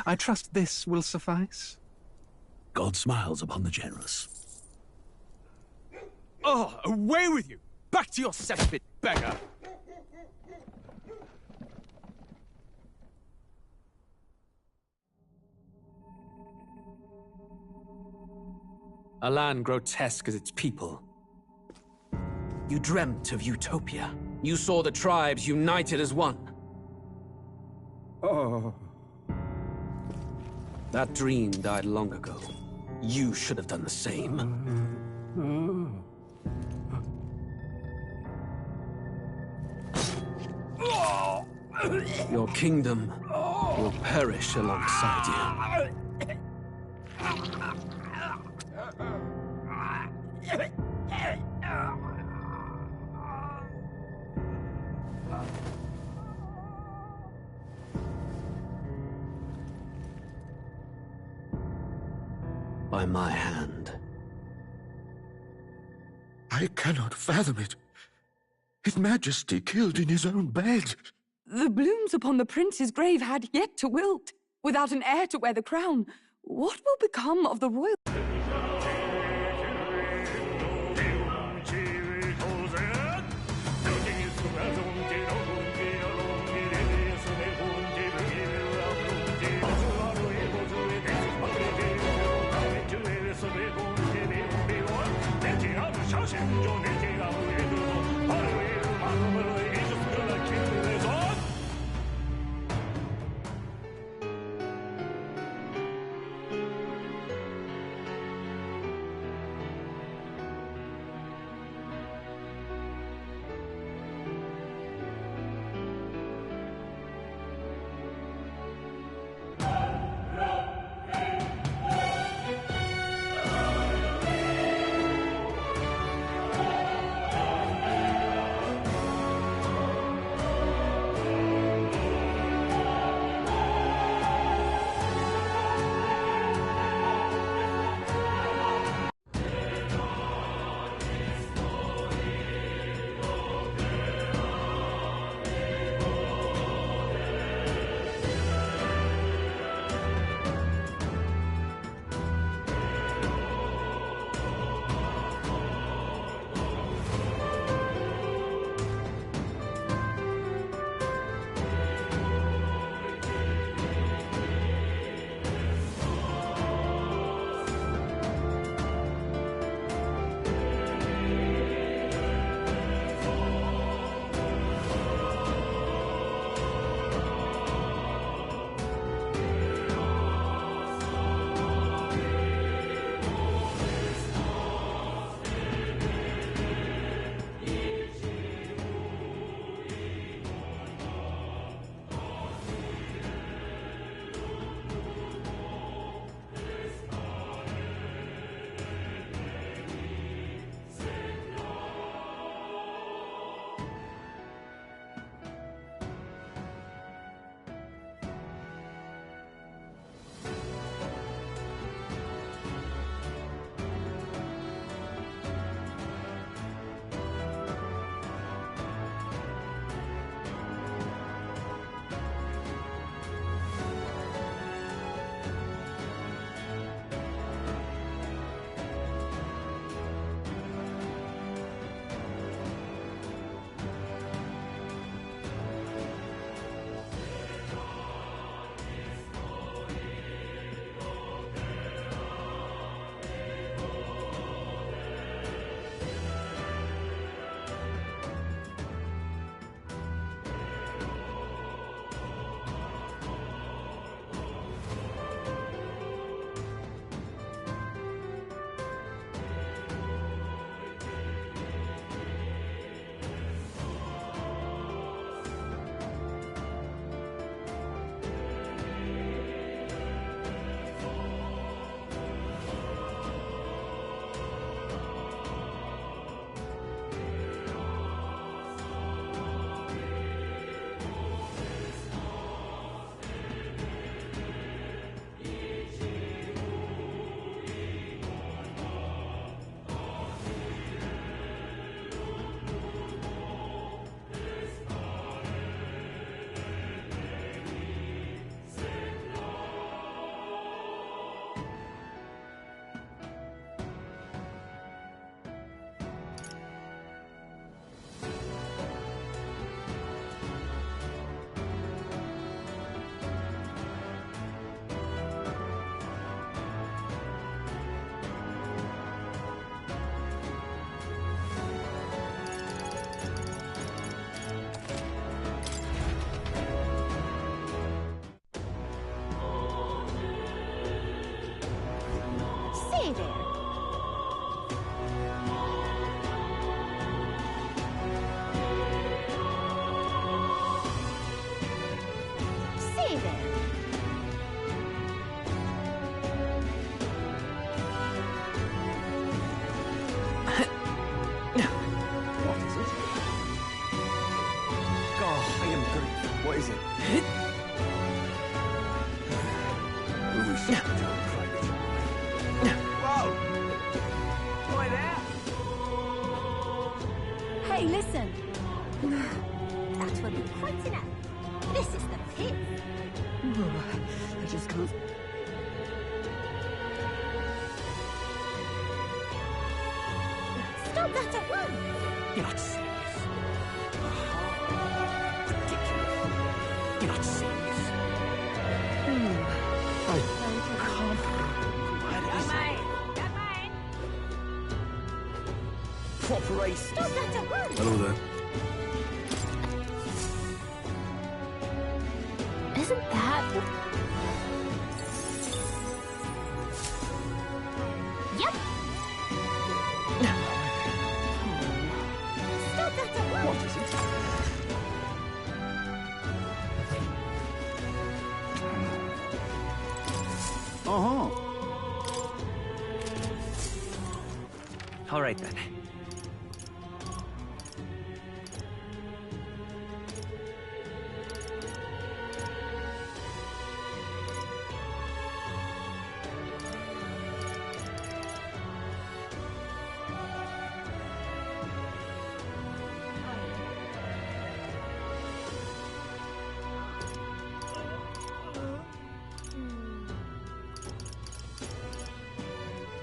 I trust this will suffice. God smiles upon the generous. Oh, away with you! Back to your cesspit, beggar! A land grotesque as its people. You dreamt of utopia. You saw the tribes united as one. Oh. That dream died long ago. You should have done the same. Your kingdom will perish alongside you. By my hand. I cannot fathom it. His Majesty killed in his own bed. The blooms upon the prince's grave had yet to wilt. Without an heir to wear the crown, what will become of the royal... Say there. Say there. What is it? God, I am good. What is it? We should don't cry this away. Whoa! Boy there! Hey, listen. That will be quite enough. This is the pit. I just can't. Stop that at once. You're not serious. Ridiculous. You're not serious. Proper ace. Stop that at once. Hello there. Isn't that... Yep. Stop that at once. What is it? Uh-huh. All right then.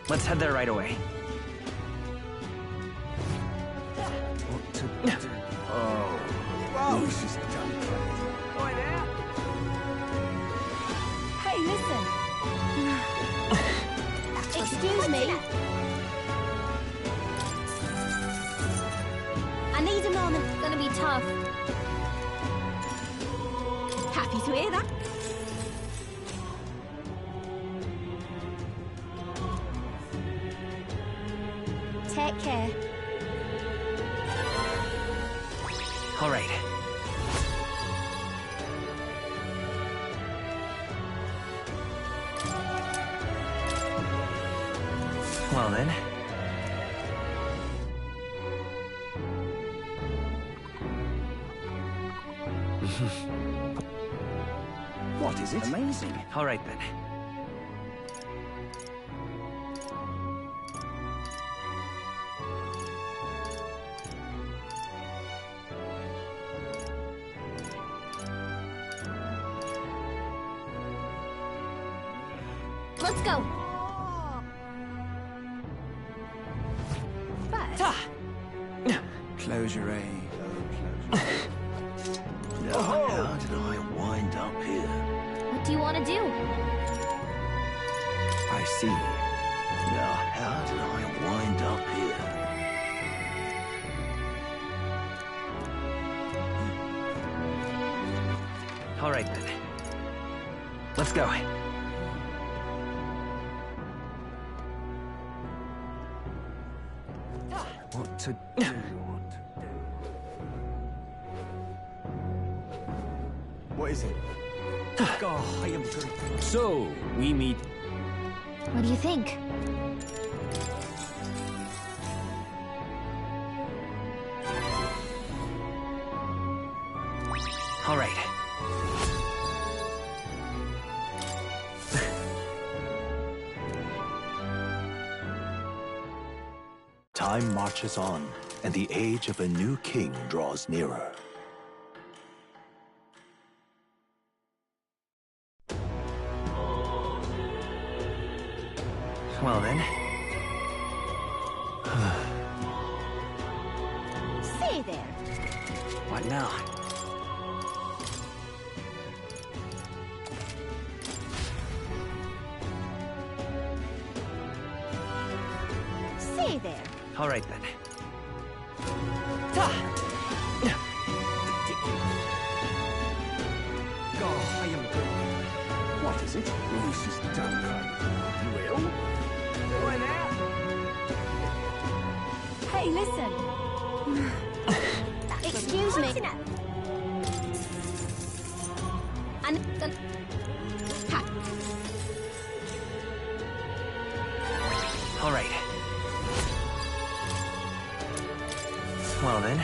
Let's head there right away. What to do? Oh. Whoa! We should don't cry this away. Boy there! Hey, listen. Excuse me. I need a moment. It's gonna be tough. Happy to hear that. Take care. All right. Well then. What is it? Amazing. All right then. Let's go. First, Close your eye. Now, how did I wind up here? what do you want to do? I see. Now, how did I wind up here? All right then. Let's go. What to do? What is it? God, I am good. So, we meet. What do you think? All right. Time marches on, and the age of a new king draws nearer. Well then. Say there. What now? Say there. All right then. God, I am good. What is it? We should don't cry. You will? Hey, listen. Excuse me. All right. Well then.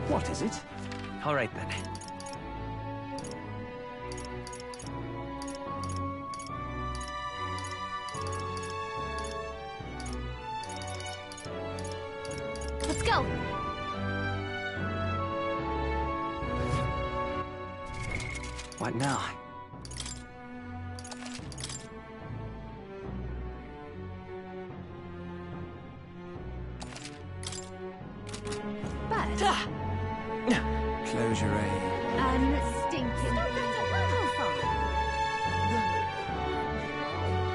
What is it? All right then. Let's go. What now? But Close your eyes. stinking. How far?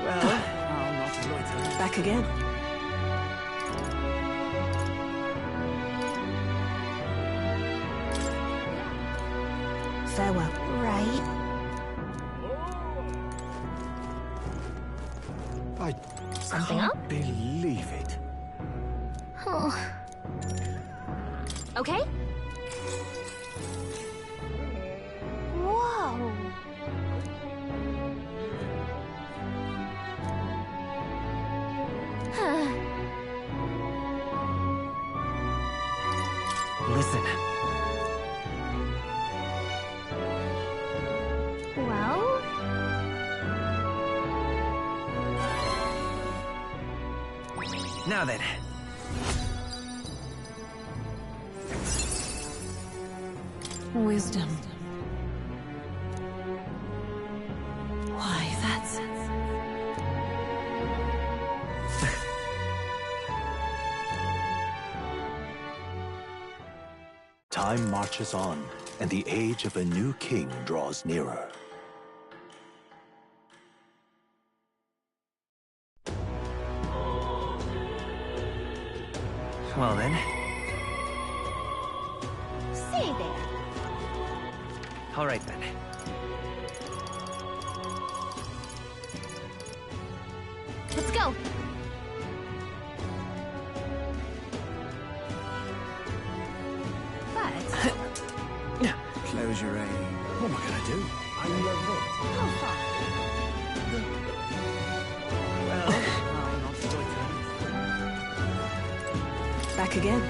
Well, I'll not loiter. Back again. Farewell. Right. I Something can't up? believe it. Oh. Okay. Whoa. Huh. Listen. Well, Now then. Wisdom. Why, that's... Time marches on, and the age of a new king draws nearer. Well then. say there. All right then. Let's go. But Close your eyes. What am I gonna do? I love how far? Well, I'll not loiter. Back again.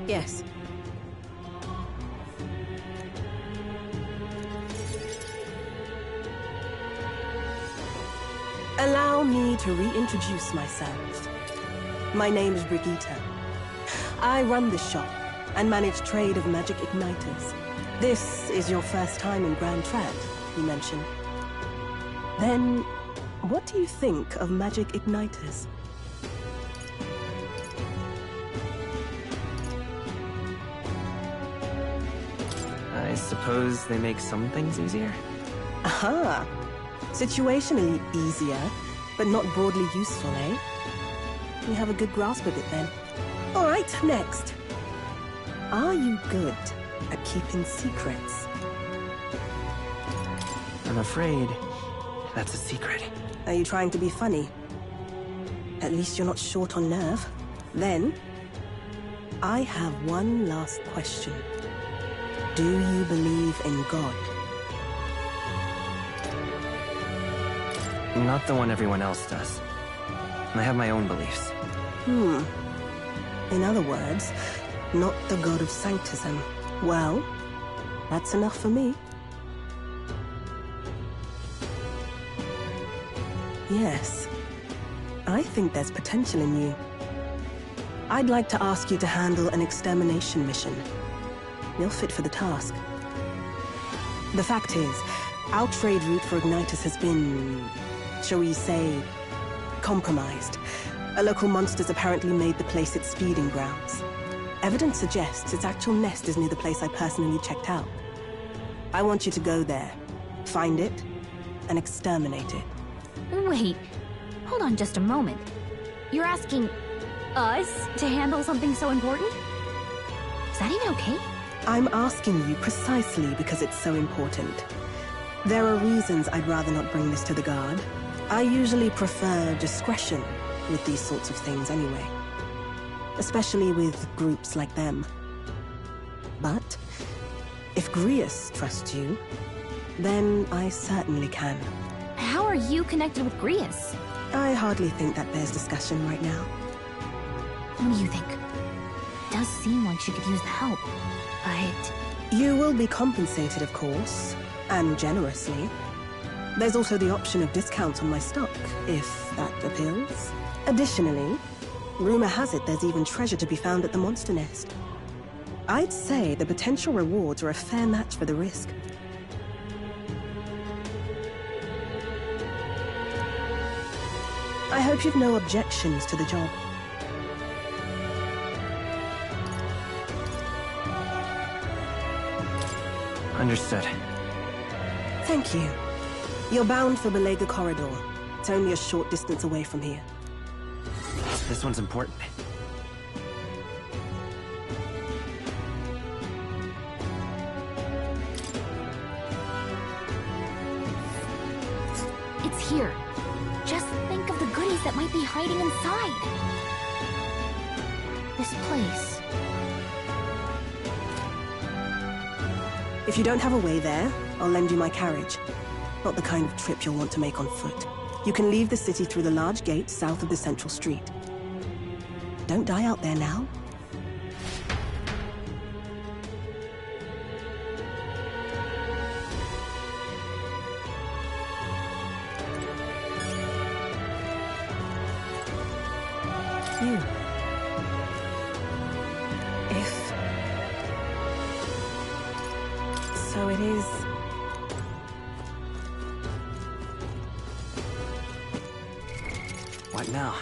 Yes. Allow me to reintroduce myself. My name is Brigitte. I run this shop and manage trade of magic igniters. This is your first time in Grand Trad, you mentioned. Then, what do you think of magic igniters? I suppose they make some things easier? Aha! Situationally easier, but not broadly useful, eh? You have a good grasp of it then. All right, next. Are you good at keeping secrets? I'm afraid that's a secret. Are you trying to be funny? At least you're not short on nerve. Then, I have one last question. Do you believe in God? Not the one everyone else does. I have my own beliefs. In other words, not the god of sanctism. Well, that's enough for me. Yes, I think there's potential in you. I'd like to ask you to handle an extermination mission. You'll fit for the task. The fact is, our trade route for Ignitus has been, shall we say, compromised. A local monster's apparently made the place its feeding grounds. Evidence suggests its actual nest is near the place I personally checked out. I want you to go there, find it, and exterminate it. Wait, hold on just a moment. You're asking Us to handle something so important? Is that even okay? I'm asking you precisely because it's so important. There are reasons I'd rather not bring this to the Guard. I usually prefer discretion with these sorts of things anyway. Especially with groups like them. But if Grius trusts you, then I certainly can. How are you connected with Grius? I hardly think that bears discussion right now. What do you think? It does seem like she could use the help, but... You will be compensated, of course, and generously. There's also the option of discounts on my stock, if that appeals. Additionally, rumor has it there's even treasure to be found at the monster nest. I'd say the potential rewards are a fair match for the risk. I hope you've no objections to the job. Understood. Thank you. You're bound for Belega Corridor. It's only a short distance away from here. This one's important. It's here. Just think of the goodies that might be hiding inside. This place. If you don't have a way there, I'll lend you my carriage. Not the kind of trip you'll want to make on foot. You can leave the city through the large gate south of the central street. Don't die out there now. You. If... So it is... What now?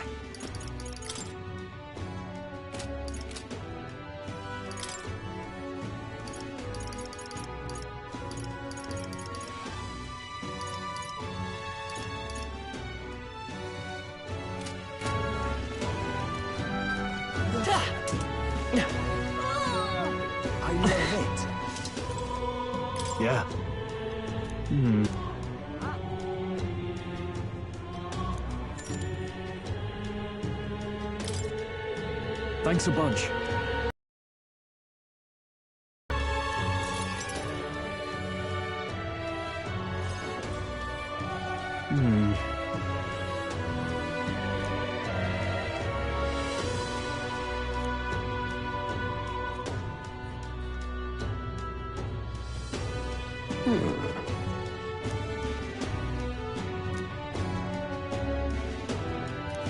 I love it. Yeah. Thanks a bunch.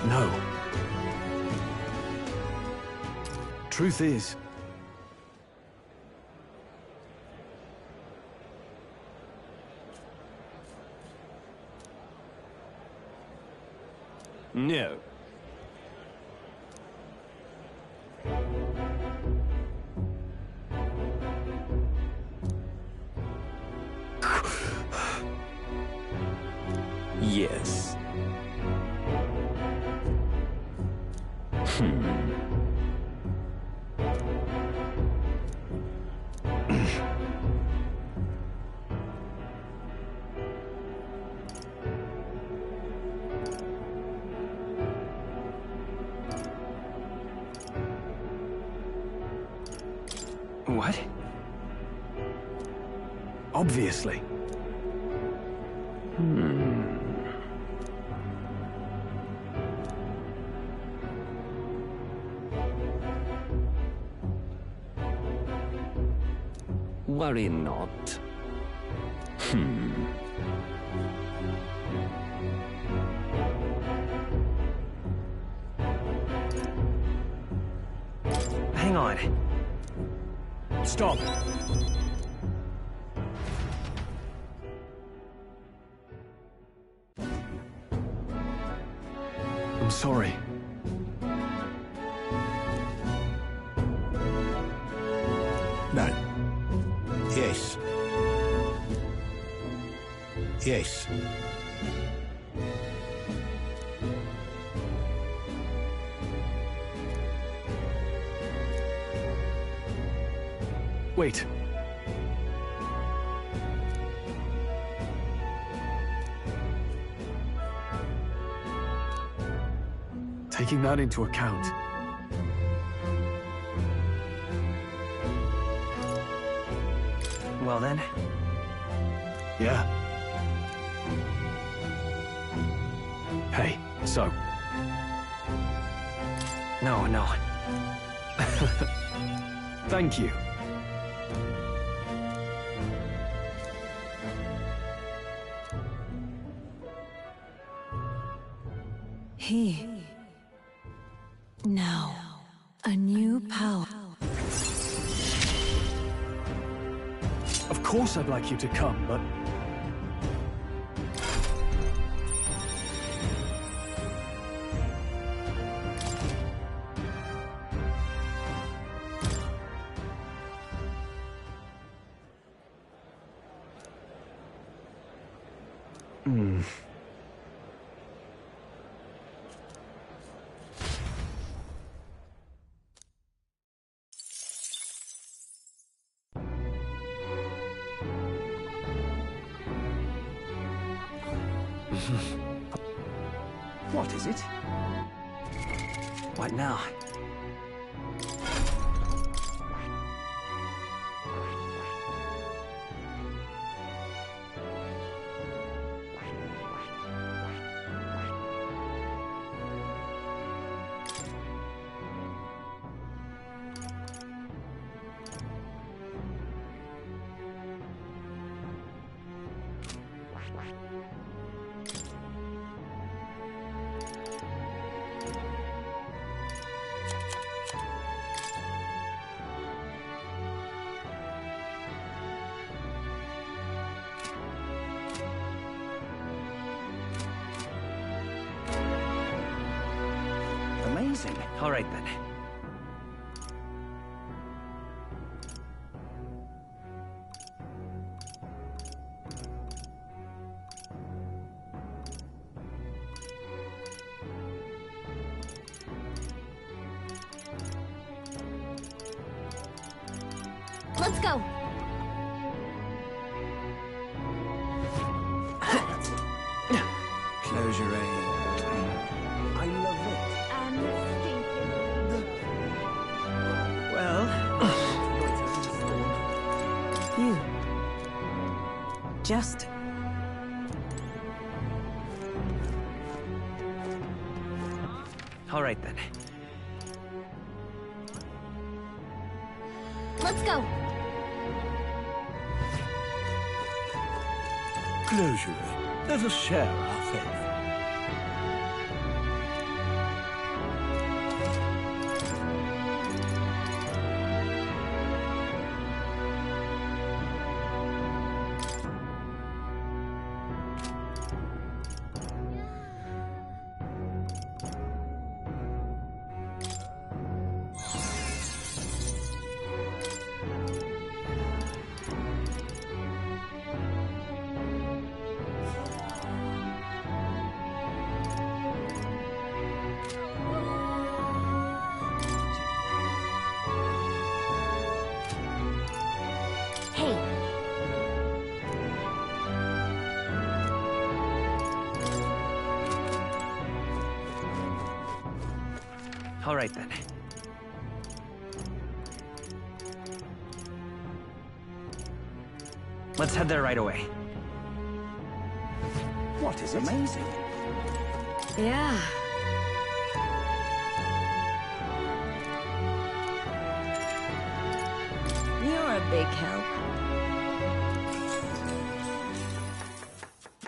No. Truth is, No. Yes. what? Obviously. Worry not. Hang on. Stop. I'm sorry. No. Yes. Yes. Wait. Taking that into account, Well then, yeah. Hey, so, no. thank you. He. Now, a new power. Of course I'd like you to come, but... What is it? What now? Amazing. All right then. Let's go. Close your eyes. I love it. Well, You. Just. all right then. Let's go. Close your eyes. Let us share our faith. Hey. All right then. Let's head there right away. What is amazing? Yeah. You're a big help.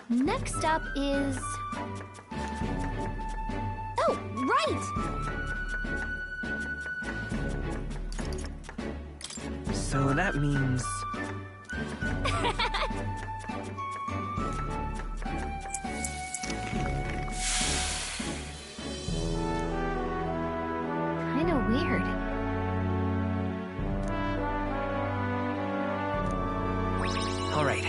Next up is... Oh, right! So that means... Kinda weird. All right.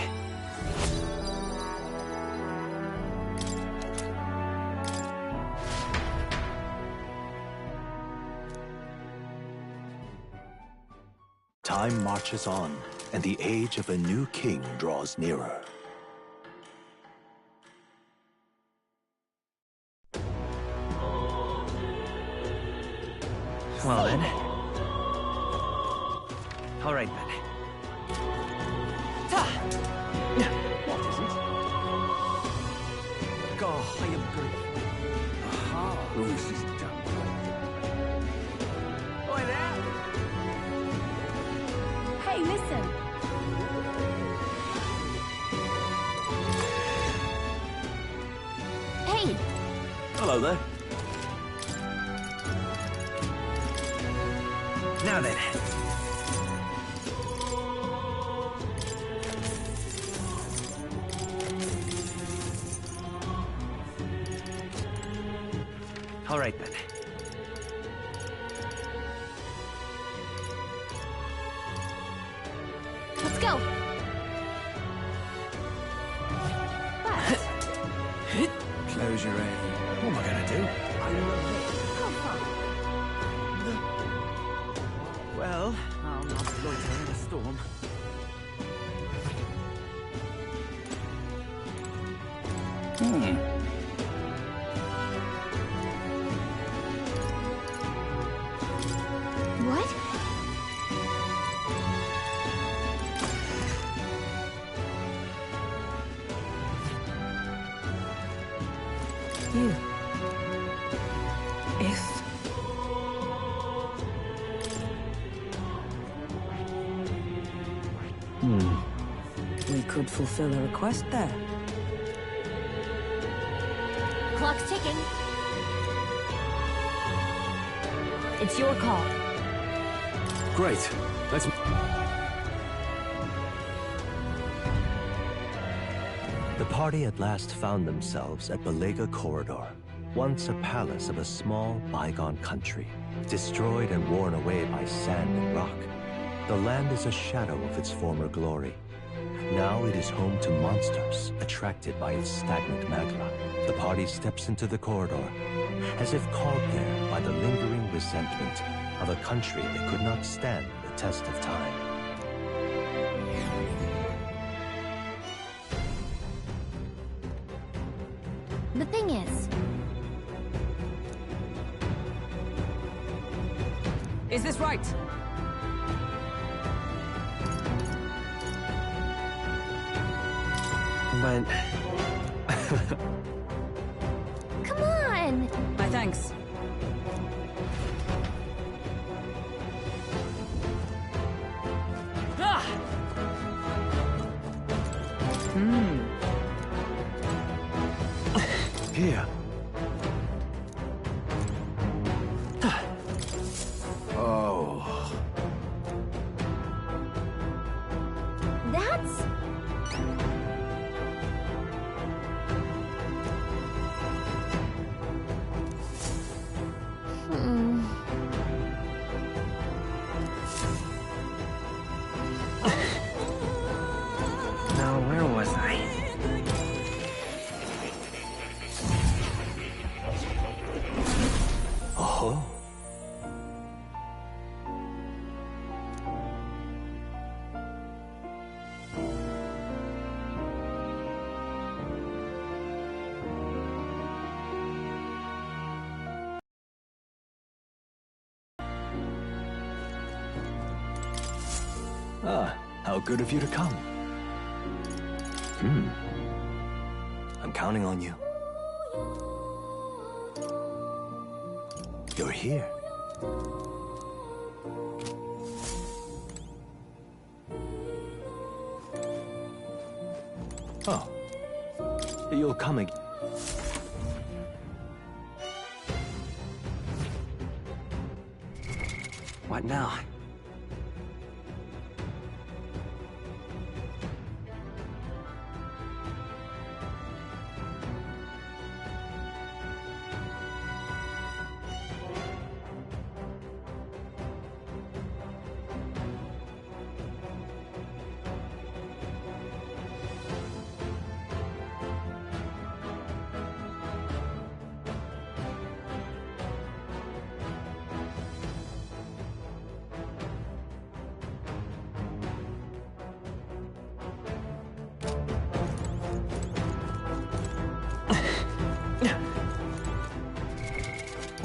Time marches on, and the age of a new king draws nearer. Well then. All right then. What is it? God, I am good. Aha! Oh, this is done. Oi there! Hey, listen. Hey, Hello there. Now then. All right then. let's go. But Close your eyes. What am I gonna do? how far? Well, I'll not loiter in a storm. What? You. If... We could fulfill a request there. Clock's ticking. It's your call. Great. Let's... The party at last found themselves at Belega Corridor, once a palace of a small, bygone country, destroyed and worn away by sand and rock. The land is a shadow of its former glory. Now it is home to monsters attracted by its stagnant magma. The party steps into the corridor, as if called there by the lingering resentment of a country that could not stand the test of time. The thing is, Is this right? But come on. My thanks. Ah! here. Oh. That's... Now, where was I? Oh. Ah, how good of you to come. I'm counting on you. You're here. Oh. You'll come again. What now?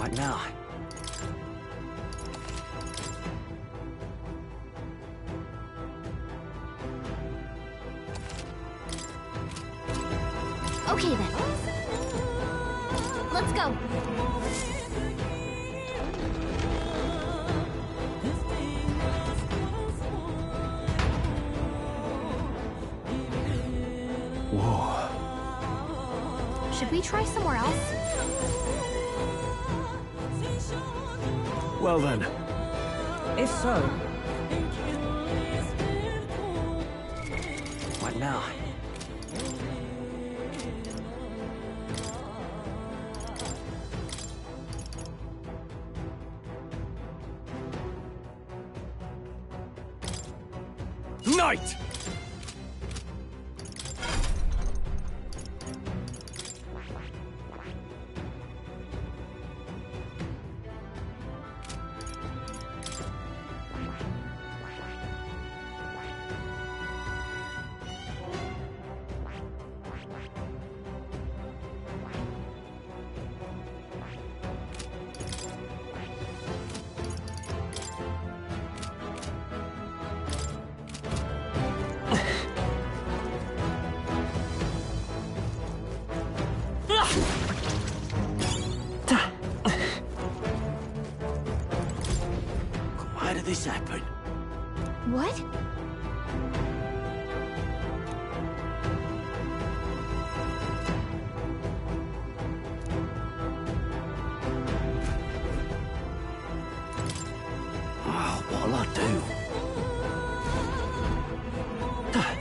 What now? Okay then. Let's go. Whoa. Should we try somewhere else? Well then. If so, What now? Night! Why did this happen? What? Oh, what'll I do? What?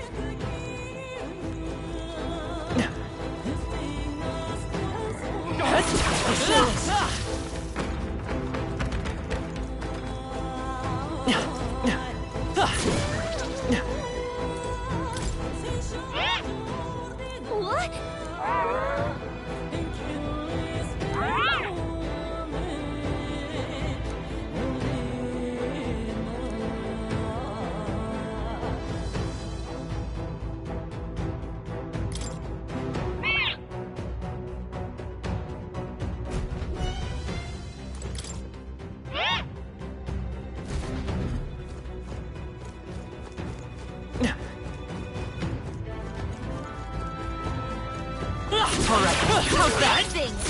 Alright, how's that? Things.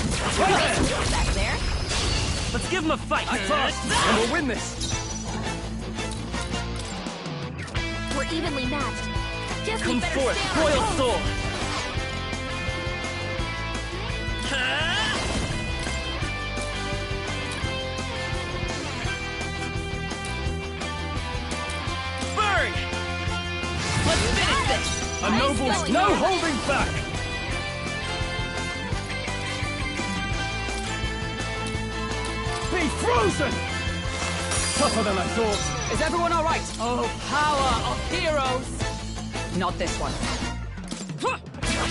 Back there. Let's give him a fight! I thought! And we'll win this! We're evenly matched. Guess we Come better forth, stay on our royal toes. soul! Burn! Let's finish this! A Nice noble's going, no man. holding back! Be frozen! Tougher than I thought. is everyone all right? Oh, power of heroes! Not this one.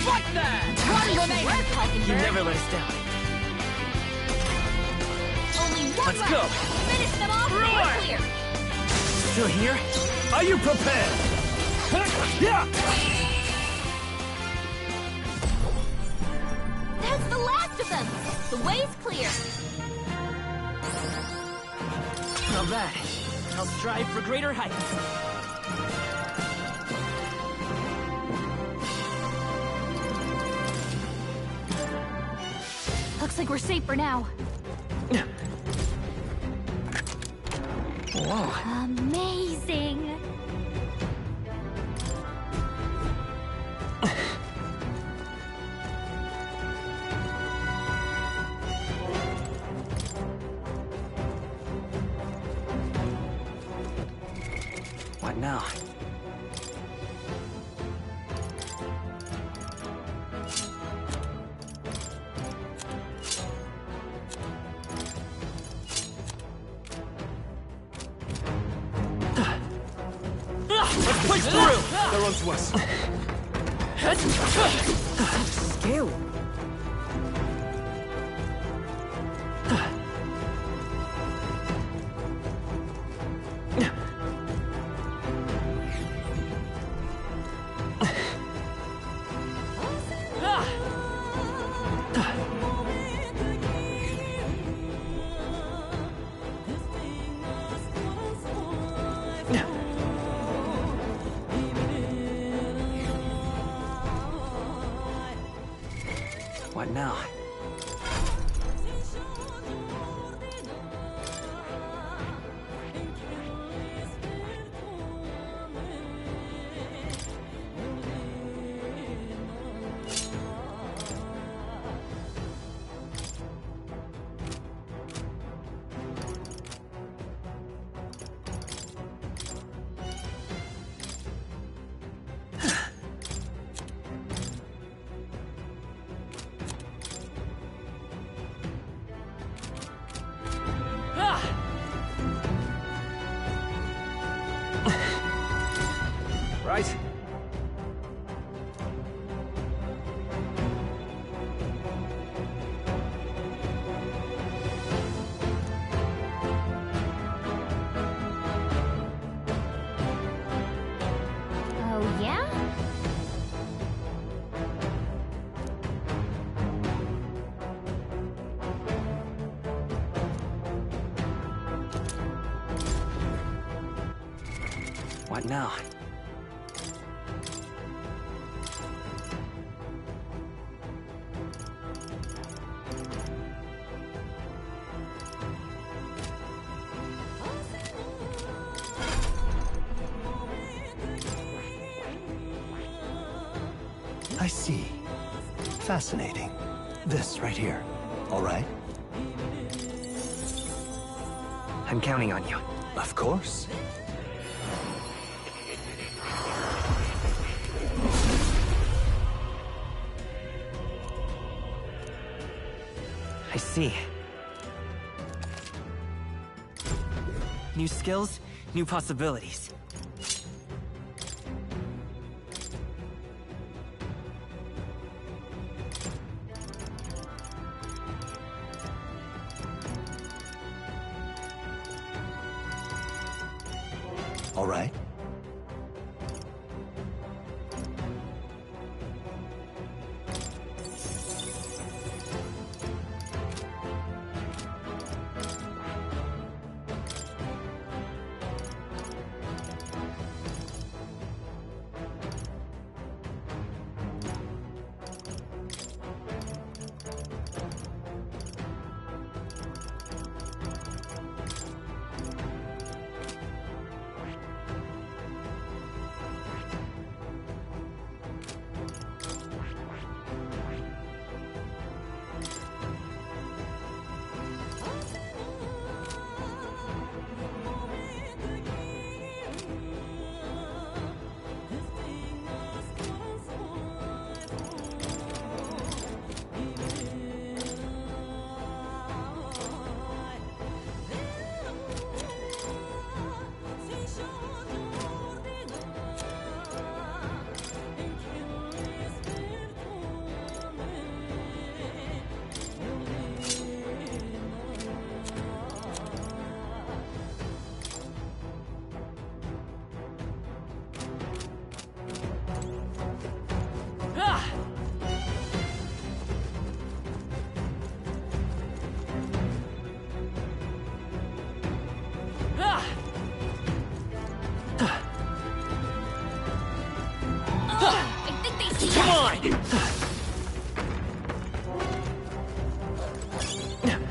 Right there! One remaining! You never let us down. Only one Let's left. go. Finish them off. Roar. We're clear. Still here? Are you prepared? Yeah! That's the last of them. The way's clear. Not bad. I'll strive for greater heights. Looks like we're safe for now. Whoa. Amazing. What now? Let's push through! They're onto us. Skill. Right? Oh, yeah? What now? I see. Fascinating. This right here. All right? I'm counting on you. Of course. I see. New skills, new possibilities. All right.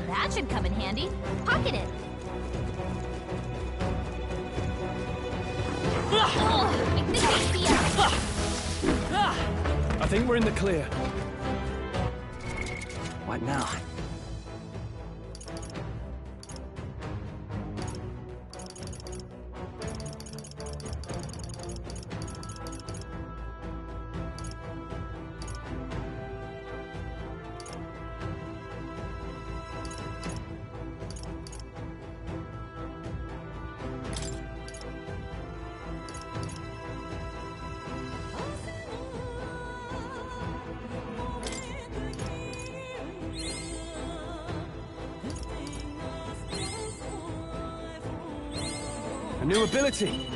That should come in handy. Pocket it. Oh, I think they see us. I think we're in the clear. What now? A new ability.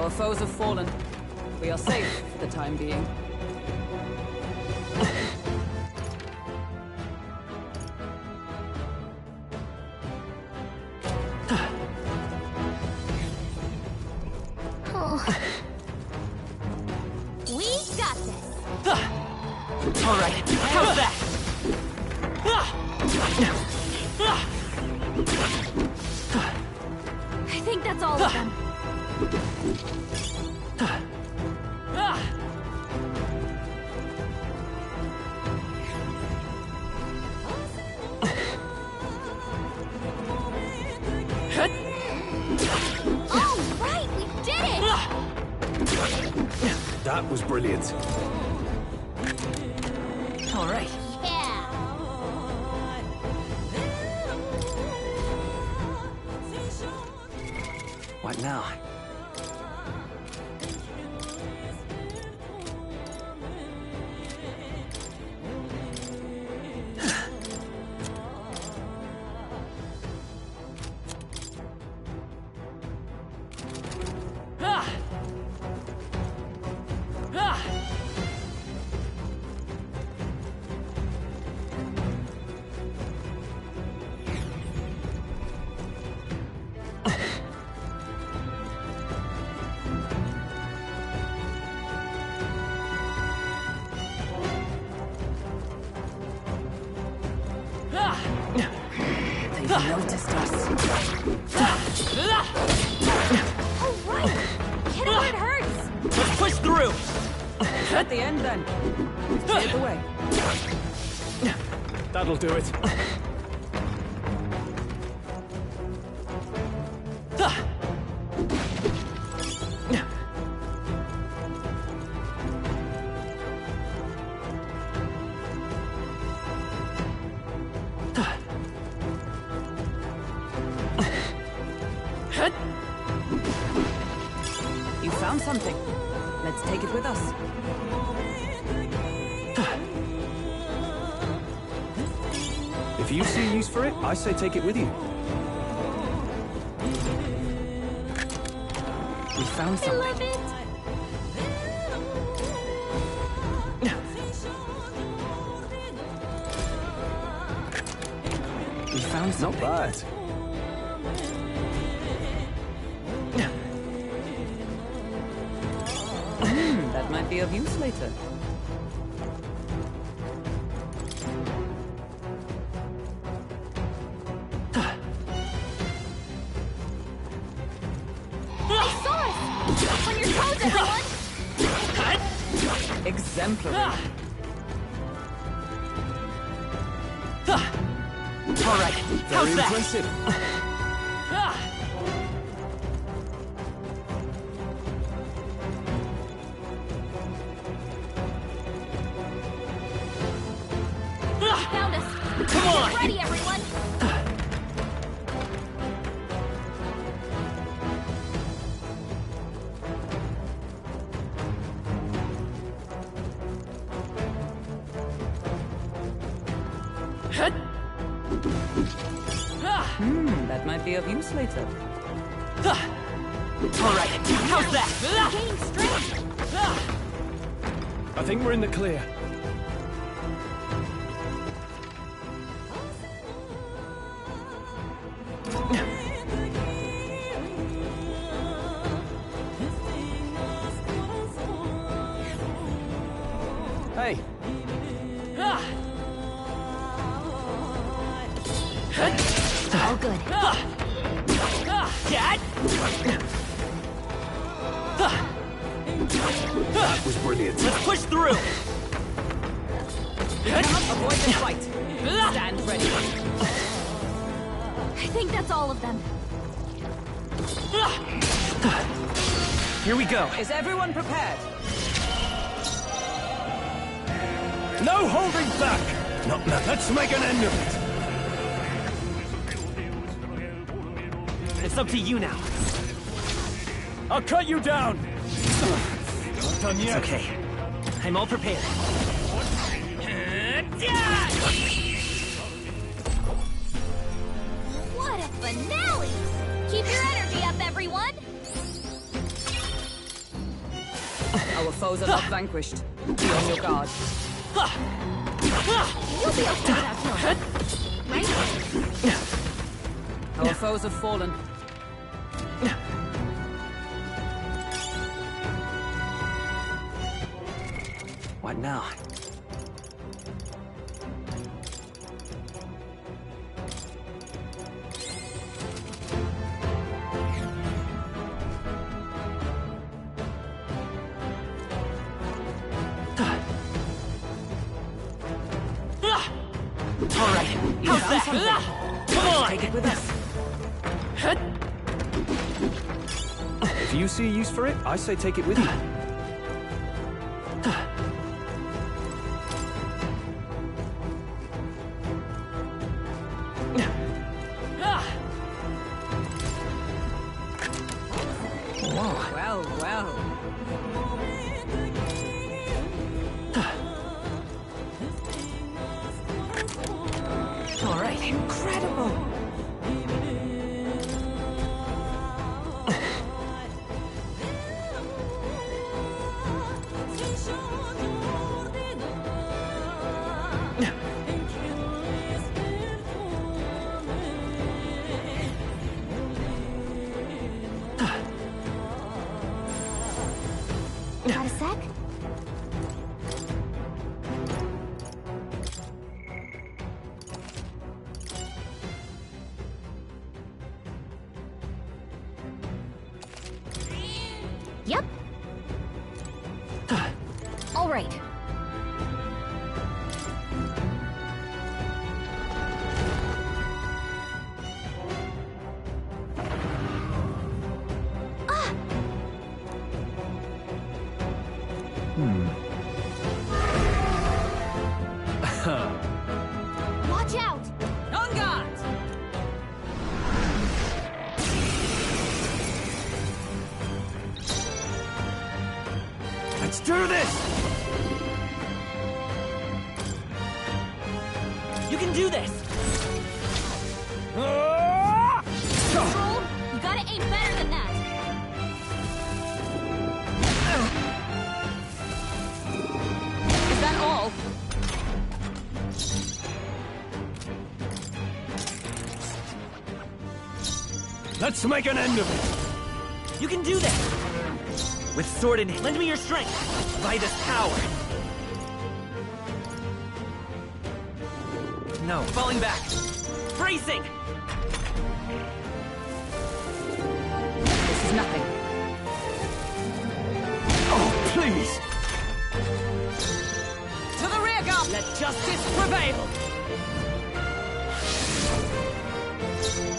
Our foes have fallen. We are safe for the time being. We got this. All right, how's that? I think that's all of them. All right, we did it! That was brilliant. All right. Yeah. What now? They've noticed us. All right. Hit it where it hurts. Let's push through! At the end, then. We've cleared the way. That'll do it. You found something. Let's take it with us. If you see use for it, I say take it with you. We found I something. love it. We found Not something. bad. That might be of use later. They saw us. On your toes, everyone. Exemplary. All right, how's Very that? impressive. Found us. Come on! Get ready, everyone. That might be of use later. All right, how's that? Gaining strength. I think we're in the clear. Hey, All good. Dad? that was brilliant. Let's push through! Avoid the fight. Stand ready. I think that's all of them. Here we go. Is everyone prepared? No holding back! No, let's make an end of it! It's up to you now. I'll cut you down! Not done yet. Okay, I'm all prepared. What a finale! Keep your energy up, everyone! foes are not vanquished. Be on your guard. You'll be okay without healing. Right? Our foes have fallen. What now? All right, how's that? Come on! Take it with us. If you see a use for it, I say take it with you. Well, well. All right. Incredible! Got a sec? Yep. All right. Watch out! On guard! Let's do this! You can do this. Troll, you gotta aim better than that. Is that all? Let's make an end of it! You can do this. With sword in hand, lend me your strength. By this power. No, falling back. Bracing. This is nothing. Oh, please! To the rear guard! Let justice prevail.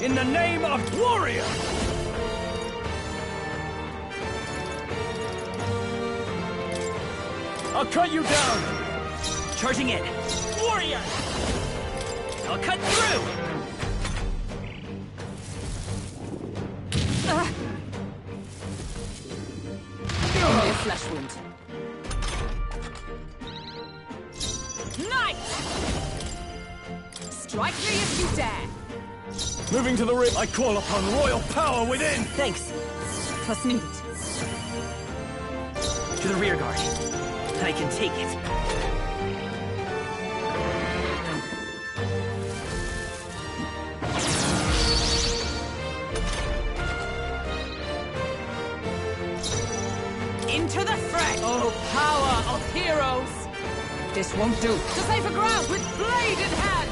In the name of warrior! I'll cut you down! Charging in. Warrior! I'll cut through! Only a flesh wound. Knight! Strike me if you dare! Moving to the rear, I call upon royal power within! Thanks. Trust me. To the rear guard. I can take it. Into the fray! Oh, power of heroes! This won't do. To safer ground with blade in hand!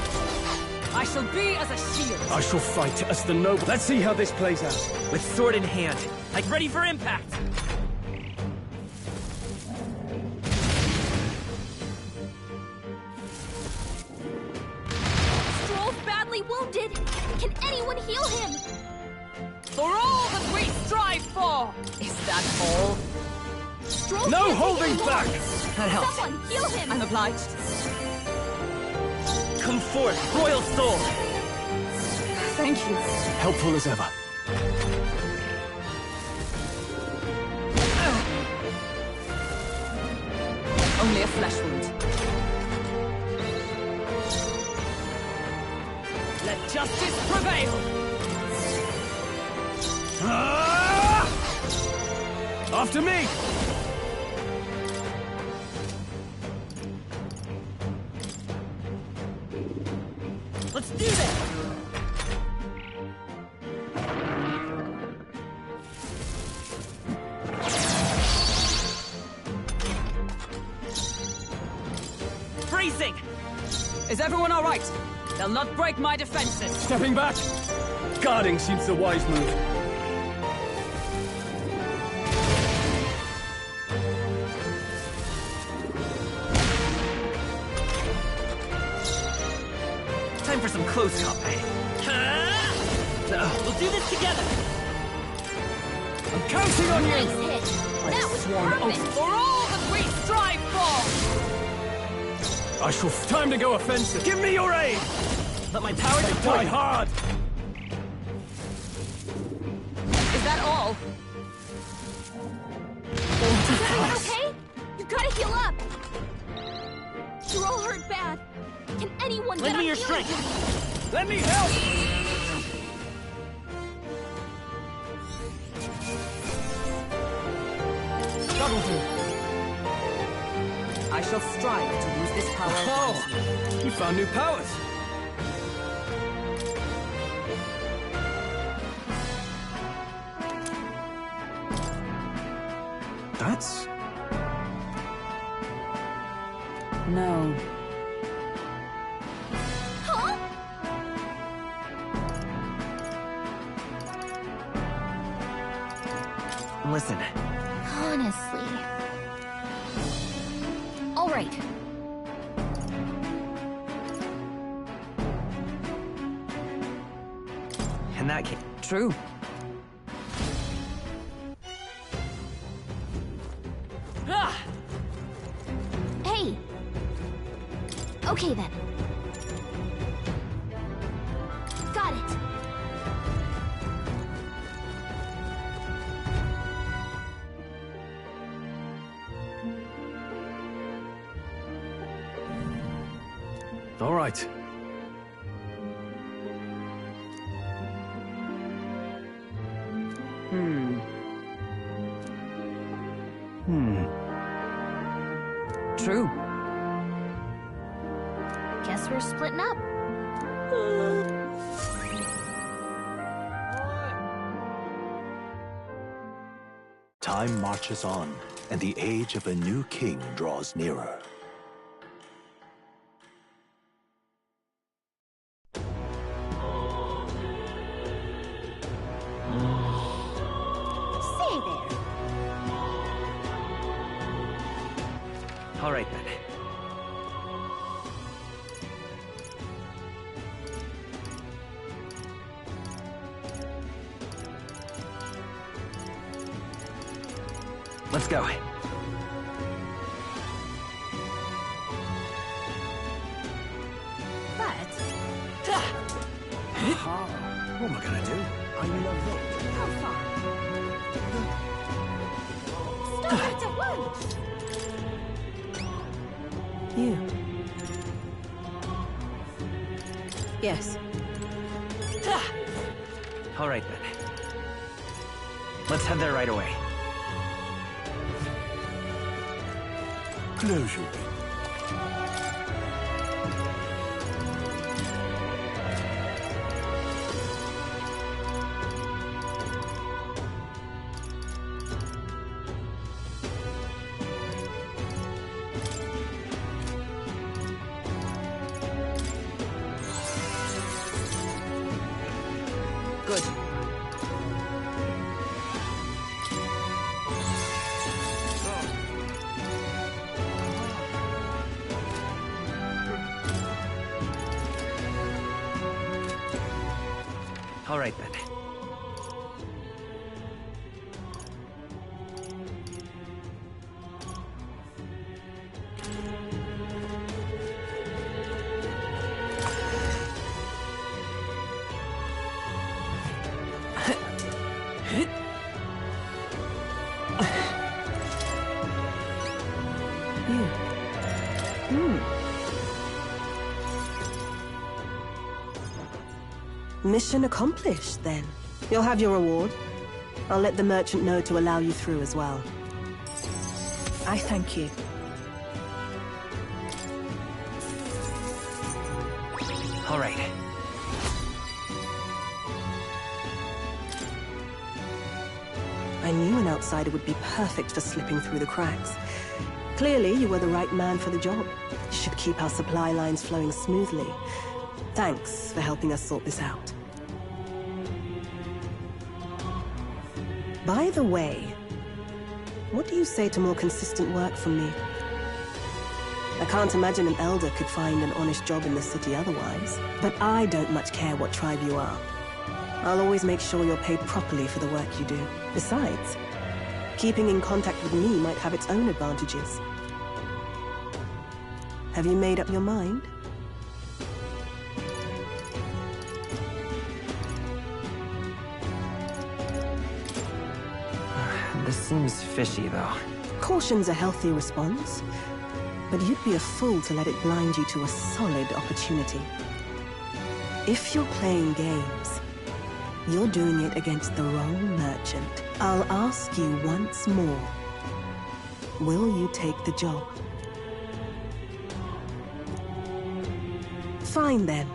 I shall be as a shield. I shall fight as the noble. Let's see how this plays out. With sword in hand. Like ready for impact. Stroll's badly wounded. Can anyone heal him? For all that we strive for! Is that all? Stroll No can't holding take it back! anymore. That helps. Someone heal him! I'm obliged. Come forth, royal soul. Thank you. Helpful as ever. Only a flesh wound. Let justice prevail. After me! Let's do this! Freezing! Is everyone all right? They'll not break my defenses. Stepping back! Guarding seems the wise move. Time for some close combat. We'll do this together! I'm counting on Nice you! hit. That was perfect. For all that we strive for! I shall... Time to go offensive! Give me your aid! Let my power Die deploy! hard! Is that all? Is everyone okay? You gotta heal up. You're all hurt bad. Can anyone Lend get me on your healing? strength! Let me help! That'll do. I shall strive to use this power. Oh! You found new powers! That's... No. Huh? Listen, Honestly. All right. in that case... True. Ah! Hey. Okay then. Got it. All right. True. Guess we're splitting up. Time marches on, and the age of a new king draws nearer. Say there. All right then. Let's go. But What am I gonna do? I love it. how far? Start at once. You. Yes. All right then. Let's head there right away. Close your Good. All right then. You. Mission accomplished, then. You'll have your reward. I'll let the merchant know to allow you through as well. I thank you. All right. I knew an outsider would be perfect for slipping through the cracks. Clearly, you were the right man for the job. You should keep our supply lines flowing smoothly. Thanks for helping us sort this out. By the way, what do you say to more consistent work from me? I can't imagine an elder could find an honest job in the city otherwise. But I don't much care what tribe you are. I'll always make sure you're paid properly for the work you do. Besides, keeping in contact with me might have its own advantages. Have you made up your mind? This seems fishy, though. Caution's a healthy response, but you'd be a fool to let it blind you to a solid opportunity. If you're playing games, you're doing it against the wrong merchant. I'll ask you once more. Will you take the job? Fine then.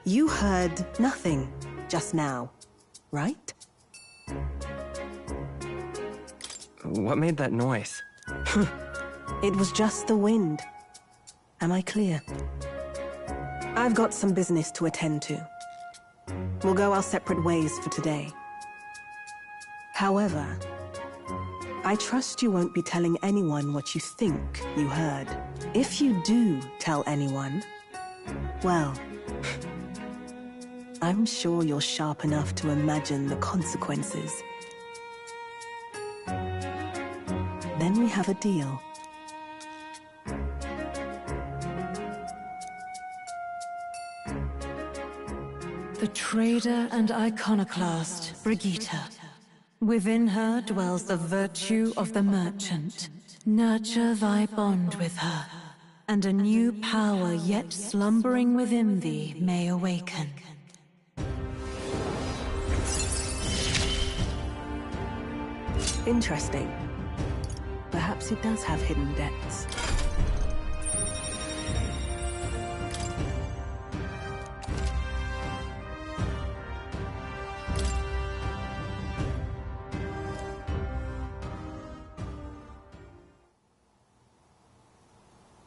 You heard nothing just now, right? What made that noise? It was just the wind. Am I clear? I've got some business to attend to. We'll go our separate ways for today. However, I trust you won't be telling anyone what you think you heard. If you do tell anyone, well, I'm sure you're sharp enough to imagine the consequences. Then we have a deal. The trader and iconoclast, Brigitte. Within her dwells the virtue of the merchant. Nurture thy bond with her, and a new power yet slumbering within thee may awaken. Interesting. Perhaps he does have hidden depths.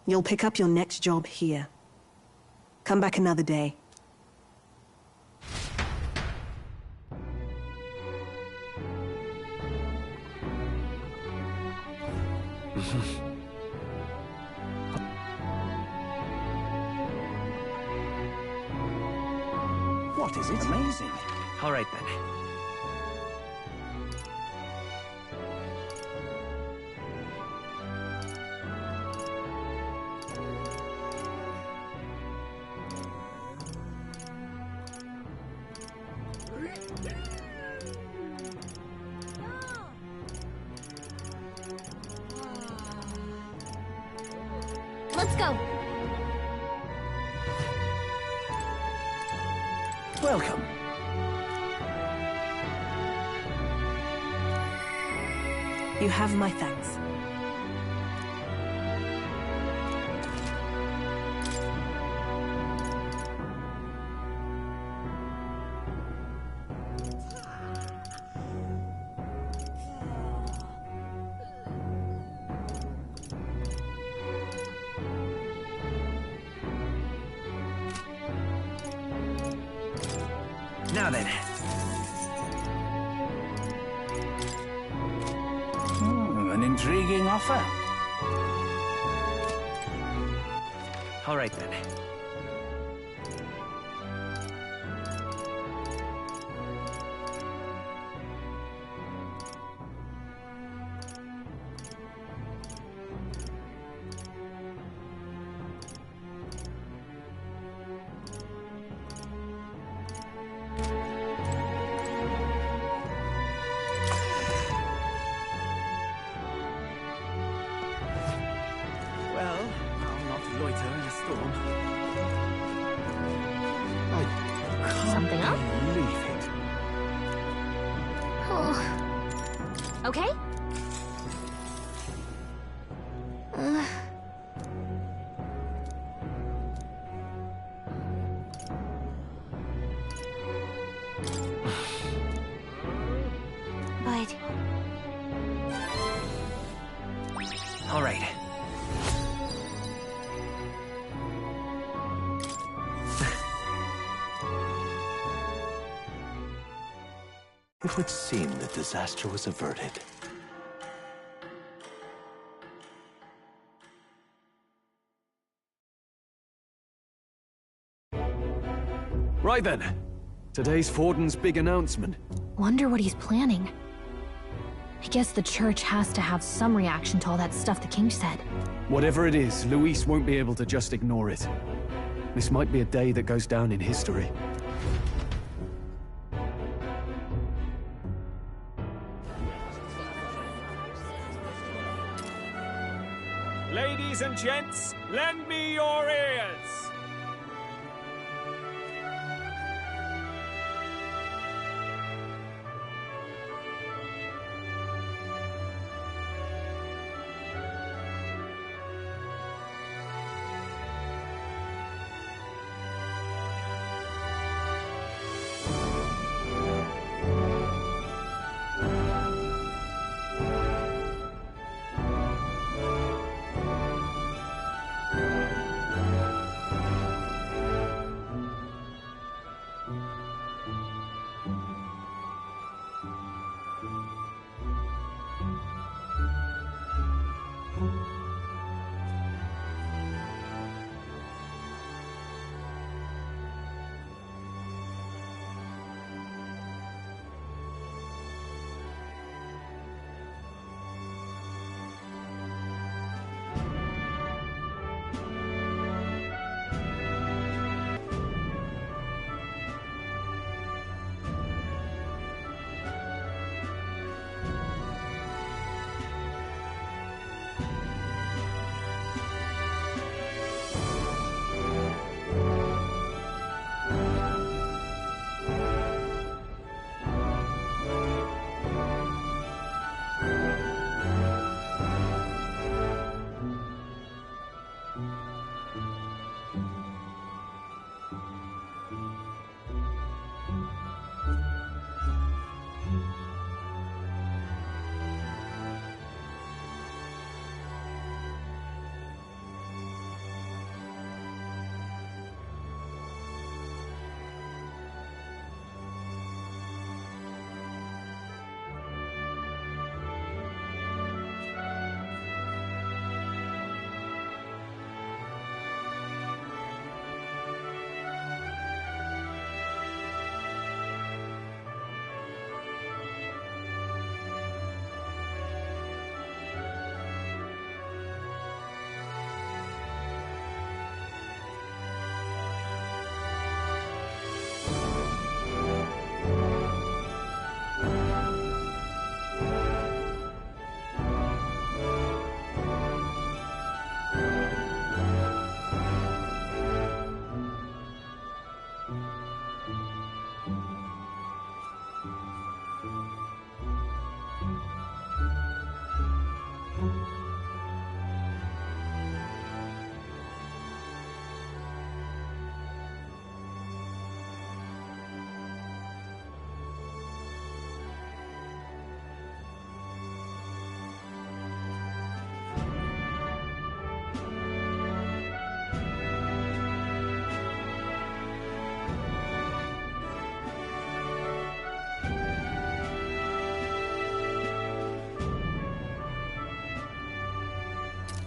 You'll pick up your next job here. Come back another day. What is it? Amazing. All right, then. Let's go. Welcome. You have my thanks. Now then. An intriguing offer. All right, then. Well, I'll not loiter in a storm. I can't Something up? believe it. Oh. Okay? All right. It would seem that disaster was averted. Right then. Today's Forden's big announcement. Wonder what he's planning. I guess the church has to have some reaction to all that stuff the king said. Whatever it is, Luis won't be able to just ignore it. This might be a day that goes down in history. Ladies and gents, lend me your ears!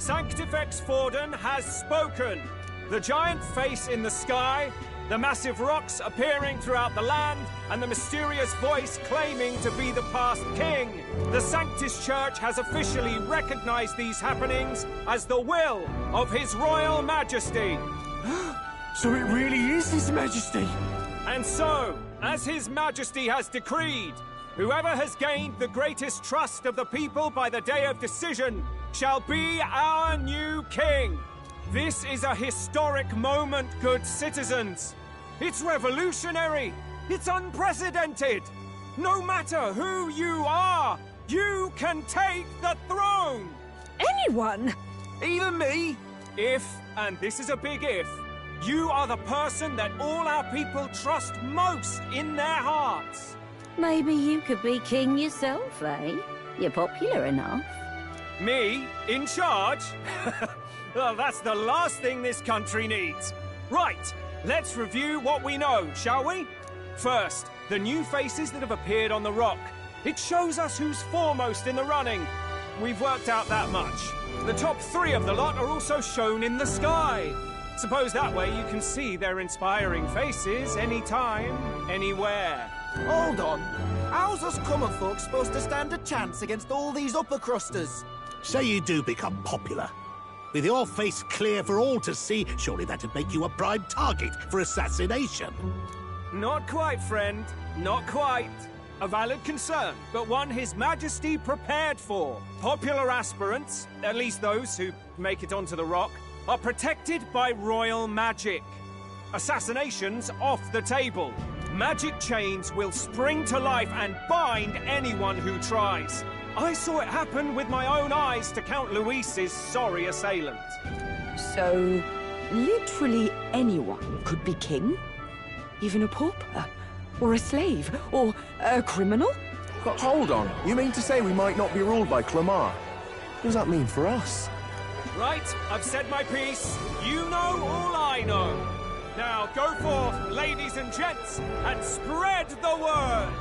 Sanctifex Forden has spoken. The giant face in the sky, the massive rocks appearing throughout the land, and the mysterious voice claiming to be the past king. The Sanctus Church has officially recognized these happenings as the will of His Royal Majesty. So it really is His Majesty! And so, as His Majesty has decreed, whoever has gained the greatest trust of the people by the day of decision shall be our new king. This is a historic moment, good citizens. It's revolutionary. It's unprecedented. No matter who you are, you can take the throne. Anyone? Even me. If, and this is a big if, you are the person that all our people trust most in their hearts. Maybe you could be king yourself, eh? You're popular enough. Me? In charge? Well, that's the last thing this country needs. Right, let's review what we know, shall we? First, the new faces that have appeared on the rock. It shows us who's foremost in the running. We've worked out that much. The top 3 of the lot are also shown in the sky. Suppose that way you can see their inspiring faces anytime, anywhere. Hold on. How's us common folk supposed to stand a chance against all these upper crusters? Say you do become popular. With your face clear for all to see, surely that'd make you a prime target for assassination. Not quite, friend. Not quite. A valid concern, but one His Majesty prepared for. Popular aspirants, at least those who make it onto the rock, are protected by royal magic. Assassinations off the table. Magic chains will spring to life and bind anyone who tries. I saw it happen with my own eyes to Count Luis's sorry assailant. So, literally anyone could be king? Even a pauper? Or a slave? Or a criminal? Hold on. You mean to say we might not be ruled by Clamar? What does that mean for us? Right, I've said my piece. You know all I know. Now go forth, ladies and gents, and spread the word.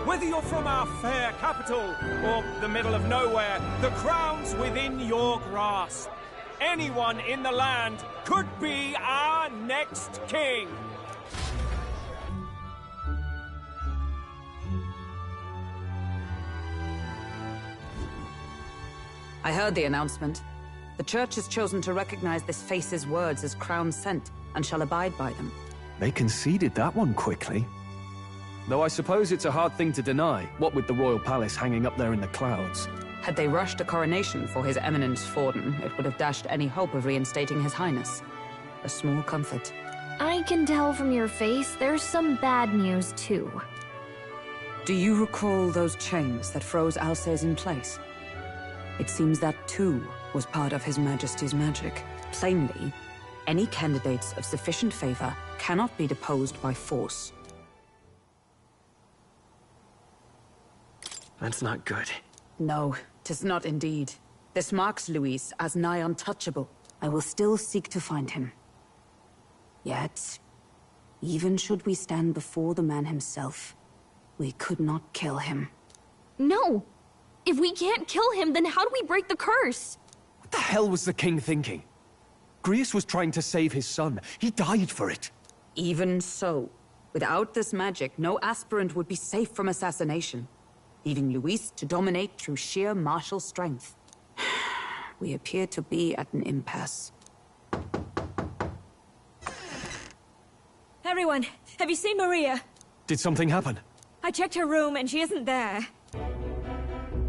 Whether you're from our fair capital or the middle of nowhere, the crown's within your grasp. Anyone in the land could be our next king. I heard the announcement. The Church has chosen to recognize this face's words as crown sent, and shall abide by them. They conceded that one quickly. Though I suppose it's a hard thing to deny, what with the royal palace hanging up there in the clouds. Had they rushed a coronation for His Eminence Forden, it would have dashed any hope of reinstating His Highness. A small comfort. I can tell from your face there's some bad news, too. Do you recall those chains that froze Alsace in place? It seems that, too, was part of His Majesty's magic. Plainly, any candidates of sufficient favor cannot be deposed by force. That's not good. No, 'tis not indeed. This marks Luis as nigh untouchable. I will still seek to find him. Yet, even should we stand before the man himself, we could not kill him. No! If we can't kill him, then how do we break the curse? What the hell was the king thinking? Grius was trying to save his son. He died for it. Even so, without this magic, no aspirant would be safe from assassination, leaving Luis to dominate through sheer martial strength. We appear to be at an impasse. Everyone, have you seen Maria? Did something happen? I checked her room and she isn't there.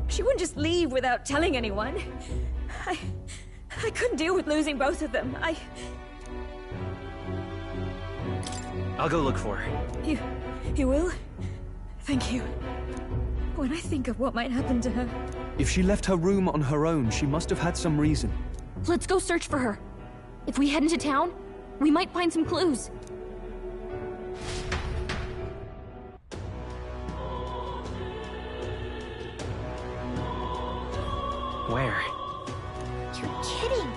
She wouldn't just leave without telling anyone. I couldn't deal with losing both of them. I'll go look for her. You will? Thank you. When I think of what might happen to her... If she left her room on her own, she must have had some reason. Let's go search for her. If we head into town, we might find some clues. Where? You're kidding!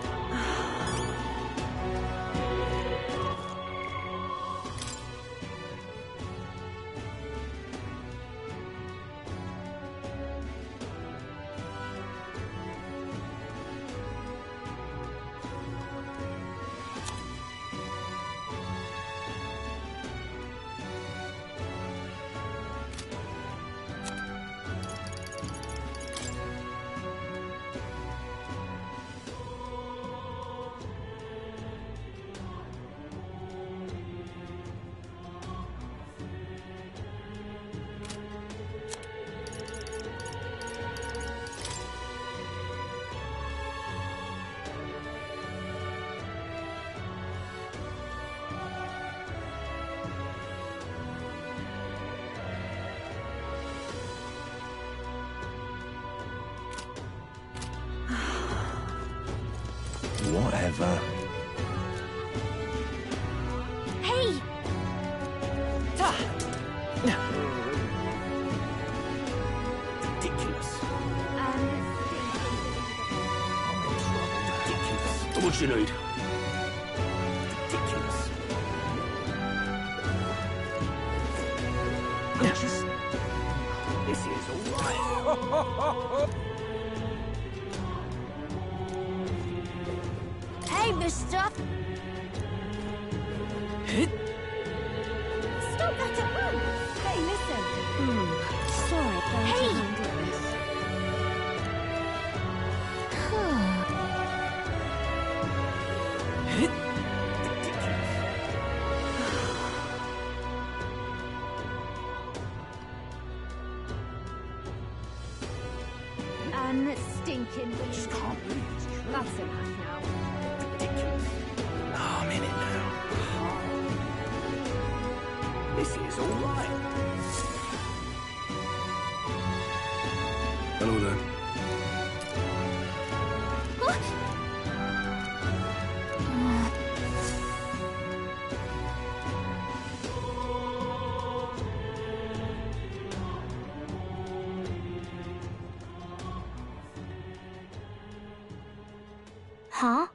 Whatever. Hey! Ridiculous. What you need? Ridiculous. This is alright. Hey, mister! Stop that at once! Hey, listen! Sorry, Hey! And stinking Just can't believe it's true. That's enough now. Ridiculous. Oh, I'm in it now. This is alright. Hello there. Huh?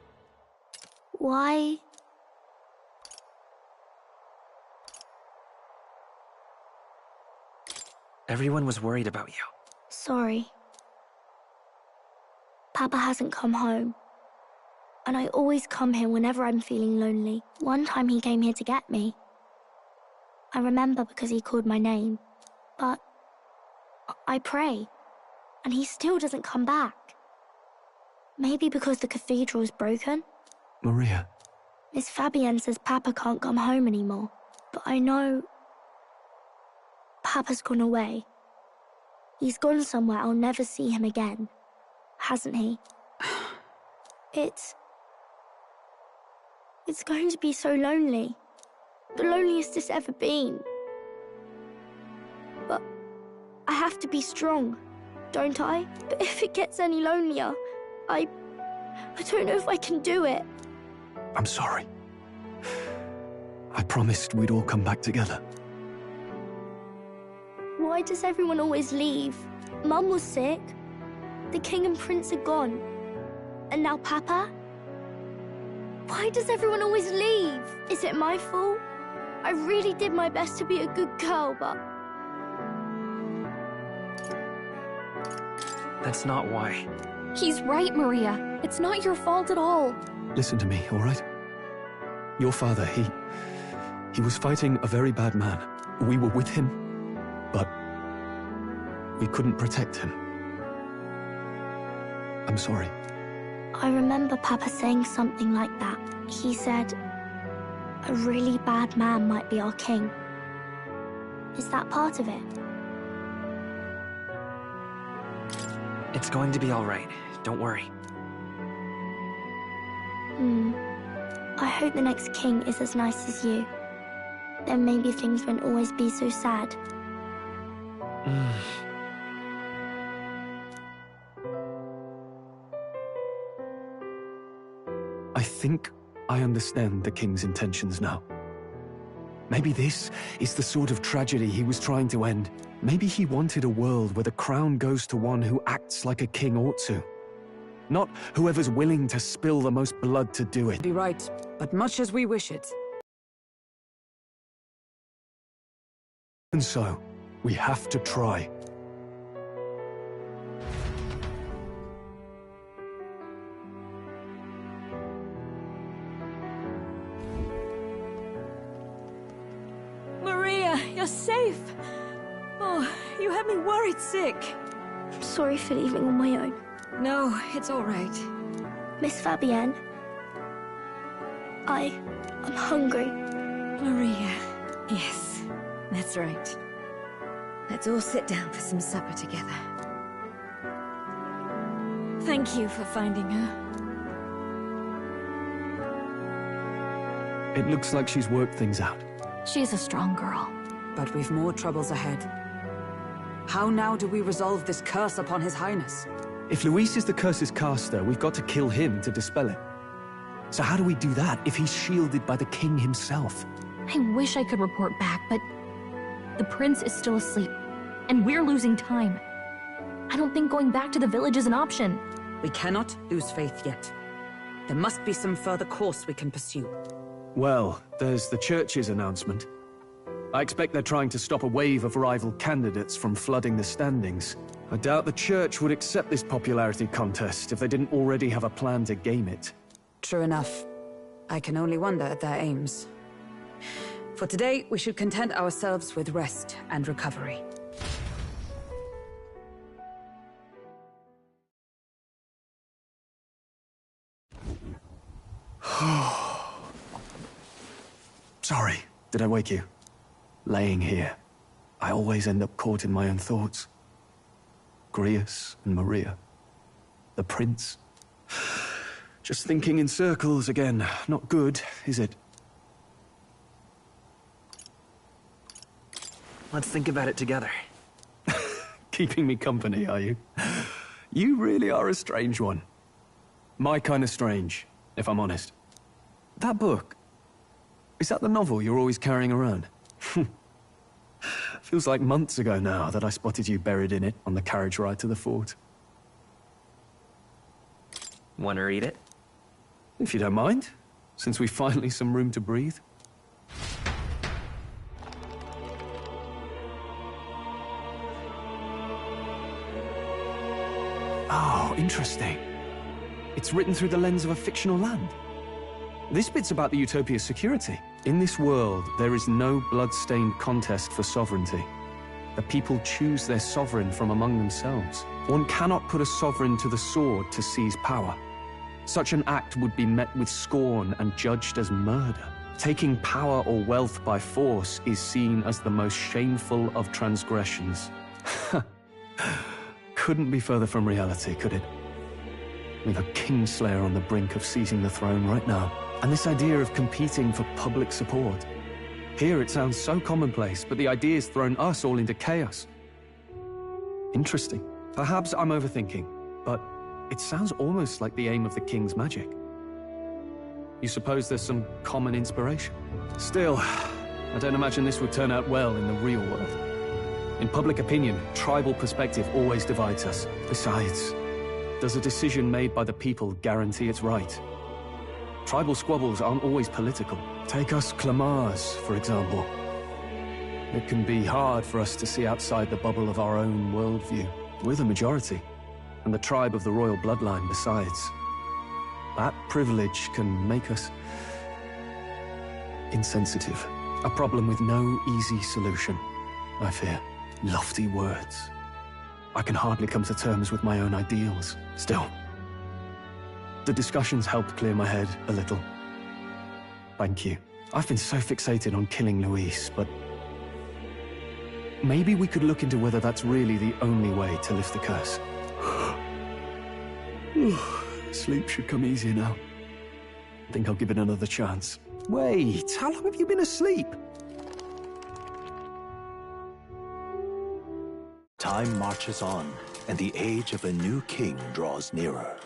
Why? Everyone was worried about you. Sorry. Papa hasn't come home. And I always come here whenever I'm feeling lonely. One time he came here to get me. I remember because he called my name. But I pray, and he still doesn't come back. Maybe because the cathedral's broken? Maria. Miss Fabienne says Papa can't come home anymore. But I know Papa's gone away. He's gone somewhere I'll never see him again. Hasn't he? It's going to be so lonely. The loneliest it's ever been. But I have to be strong, don't I? But if it gets any lonelier, I don't know if I can do it. I'm sorry. I promised we'd all come back together. Why does everyone always leave? Mum was sick. The king and prince are gone. And now Papa? Why does everyone always leave? Is it my fault? I really did my best to be a good girl, but... That's not why. He's right, Maria. It's not your fault at all. Listen to me, all right? Your father, he was fighting a very bad man. We were with him, but we couldn't protect him. I'm sorry. I remember Papa saying something like that. He said, a really bad man might be our king. Is that part of it? It's going to be all right. Don't worry. I hope the next king is as nice as you. Then maybe things won't always be so sad. I think I understand the king's intentions now. Maybe this is the sort of tragedy he was trying to end. Maybe he wanted a world where the crown goes to one who acts like a king ought to. Not whoever's willing to spill the most blood to do it. Be right, but much as we wish it. And so, we have to try. Maria, you're safe. Oh, you had me worried sick. I'm sorry for leaving on my own. No, it's all right. Miss Fabienne, I'm hungry. Maria, yes, that's right. Let's all sit down for some supper together. Thank you for finding her. It looks like she's worked things out. She's a strong girl. But we've more troubles ahead. How now do we resolve this curse upon His Highness? If Luis is the curse's caster, we've got to kill him to dispel it. So how do we do that if he's shielded by the king himself? I wish I could report back, but the prince is still asleep, and we're losing time. I don't think going back to the village is an option. We cannot lose faith yet. There must be some further course we can pursue. Well, there's the church's announcement. I expect they're trying to stop a wave of rival candidates from flooding the standings. I doubt the church would accept this popularity contest if they didn't already have a plan to game it. True enough. I can only wonder at their aims. For today, we should content ourselves with rest and recovery. Sorry, did I wake you? Laying here, I always end up caught in my own thoughts. Grius and Maria. The prince. Just thinking in circles again. Not good, is it? Let's think about it together. Keeping me company, are you? You really are a strange one. My kind of strange, if I'm honest. That book, is that the novel you're always carrying around? Feels like months ago now that I spotted you buried in it on the carriage ride to the fort. Want to read it? If you don't mind, since we've finally some room to breathe. Oh, interesting. It's written through the lens of a fictional land. This bit's about the Utopia's security. In this world, there is no blood-stained contest for sovereignty. The people choose their sovereign from among themselves. One cannot put a sovereign to the sword to seize power. Such an act would be met with scorn and judged as murder. Taking power or wealth by force is seen as the most shameful of transgressions. Couldn't be further from reality, could it? We've a Kingslayer on the brink of seizing the throne right now. And this idea of competing for public support. Here it sounds so commonplace, but the idea's thrown us all into chaos. Interesting. Perhaps I'm overthinking, but it sounds almost like the aim of the king's magic. You suppose there's some common inspiration? Still, I don't imagine this would turn out well in the real world. In public opinion, tribal perspective always divides us. Besides, does a decision made by the people guarantee it's right? Tribal squabbles aren't always political. Take us Clamars, for example. It can be hard for us to see outside the bubble of our own worldview. We're the majority, and the tribe of the royal bloodline besides. That privilege can make us insensitive. A problem with no easy solution, I fear. Lofty words. I can hardly come to terms with my own ideals. Still, the discussions helped clear my head a little. Thank you. I've been so fixated on killing Luis, but maybe we could look into whether that's really the only way to lift the curse. Sleep should come easier now. I think I'll give it another chance. Wait, how long have you been asleep? Time marches on, and the age of a new king draws nearer.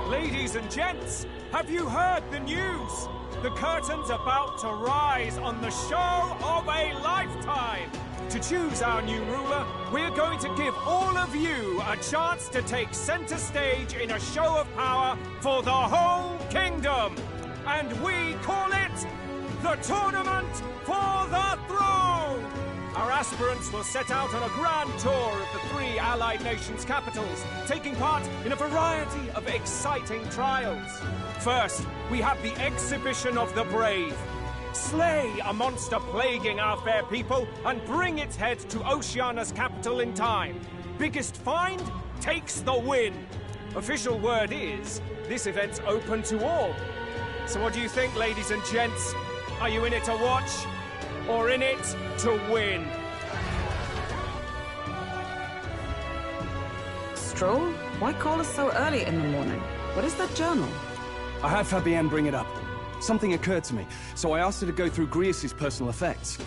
Ladies and gents, have you heard the news? The curtain's about to rise on the show of a lifetime. To choose our new ruler, we're going to give all of you a chance to take center stage in a show of power for the whole kingdom. And we call it the Tournament for the Throne! Our aspirants will set out on a grand tour of the 3 allied nations' capitals, taking part in a variety of exciting trials. First, we have the Exhibition of the Brave. Slay a monster plaguing our fair people and bring its head to Oceania's capital in time. Biggest find takes the win. Official word is, this event's open to all. So what do you think, ladies and gents? Are you in it to watch, or in it to win? Stroll? Why call us so early in the morning? What is that journal? I had Fabienne bring it up. Something occurred to me, so I asked her to go through Grius' personal effects.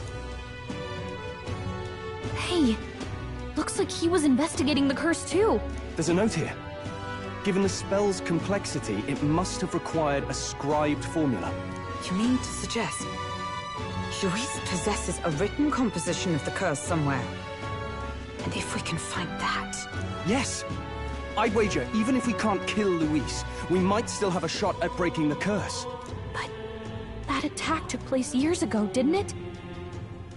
Hey, looks like he was investigating the curse too. There's a note here. Given the spell's complexity, it must have required a scribed formula. You mean to suggest Luis possesses a written composition of the curse somewhere. And if we can find that... Yes! I'd wager, even if we can't kill Luis, we might still have a shot at breaking the curse. But that attack took place years ago, didn't it?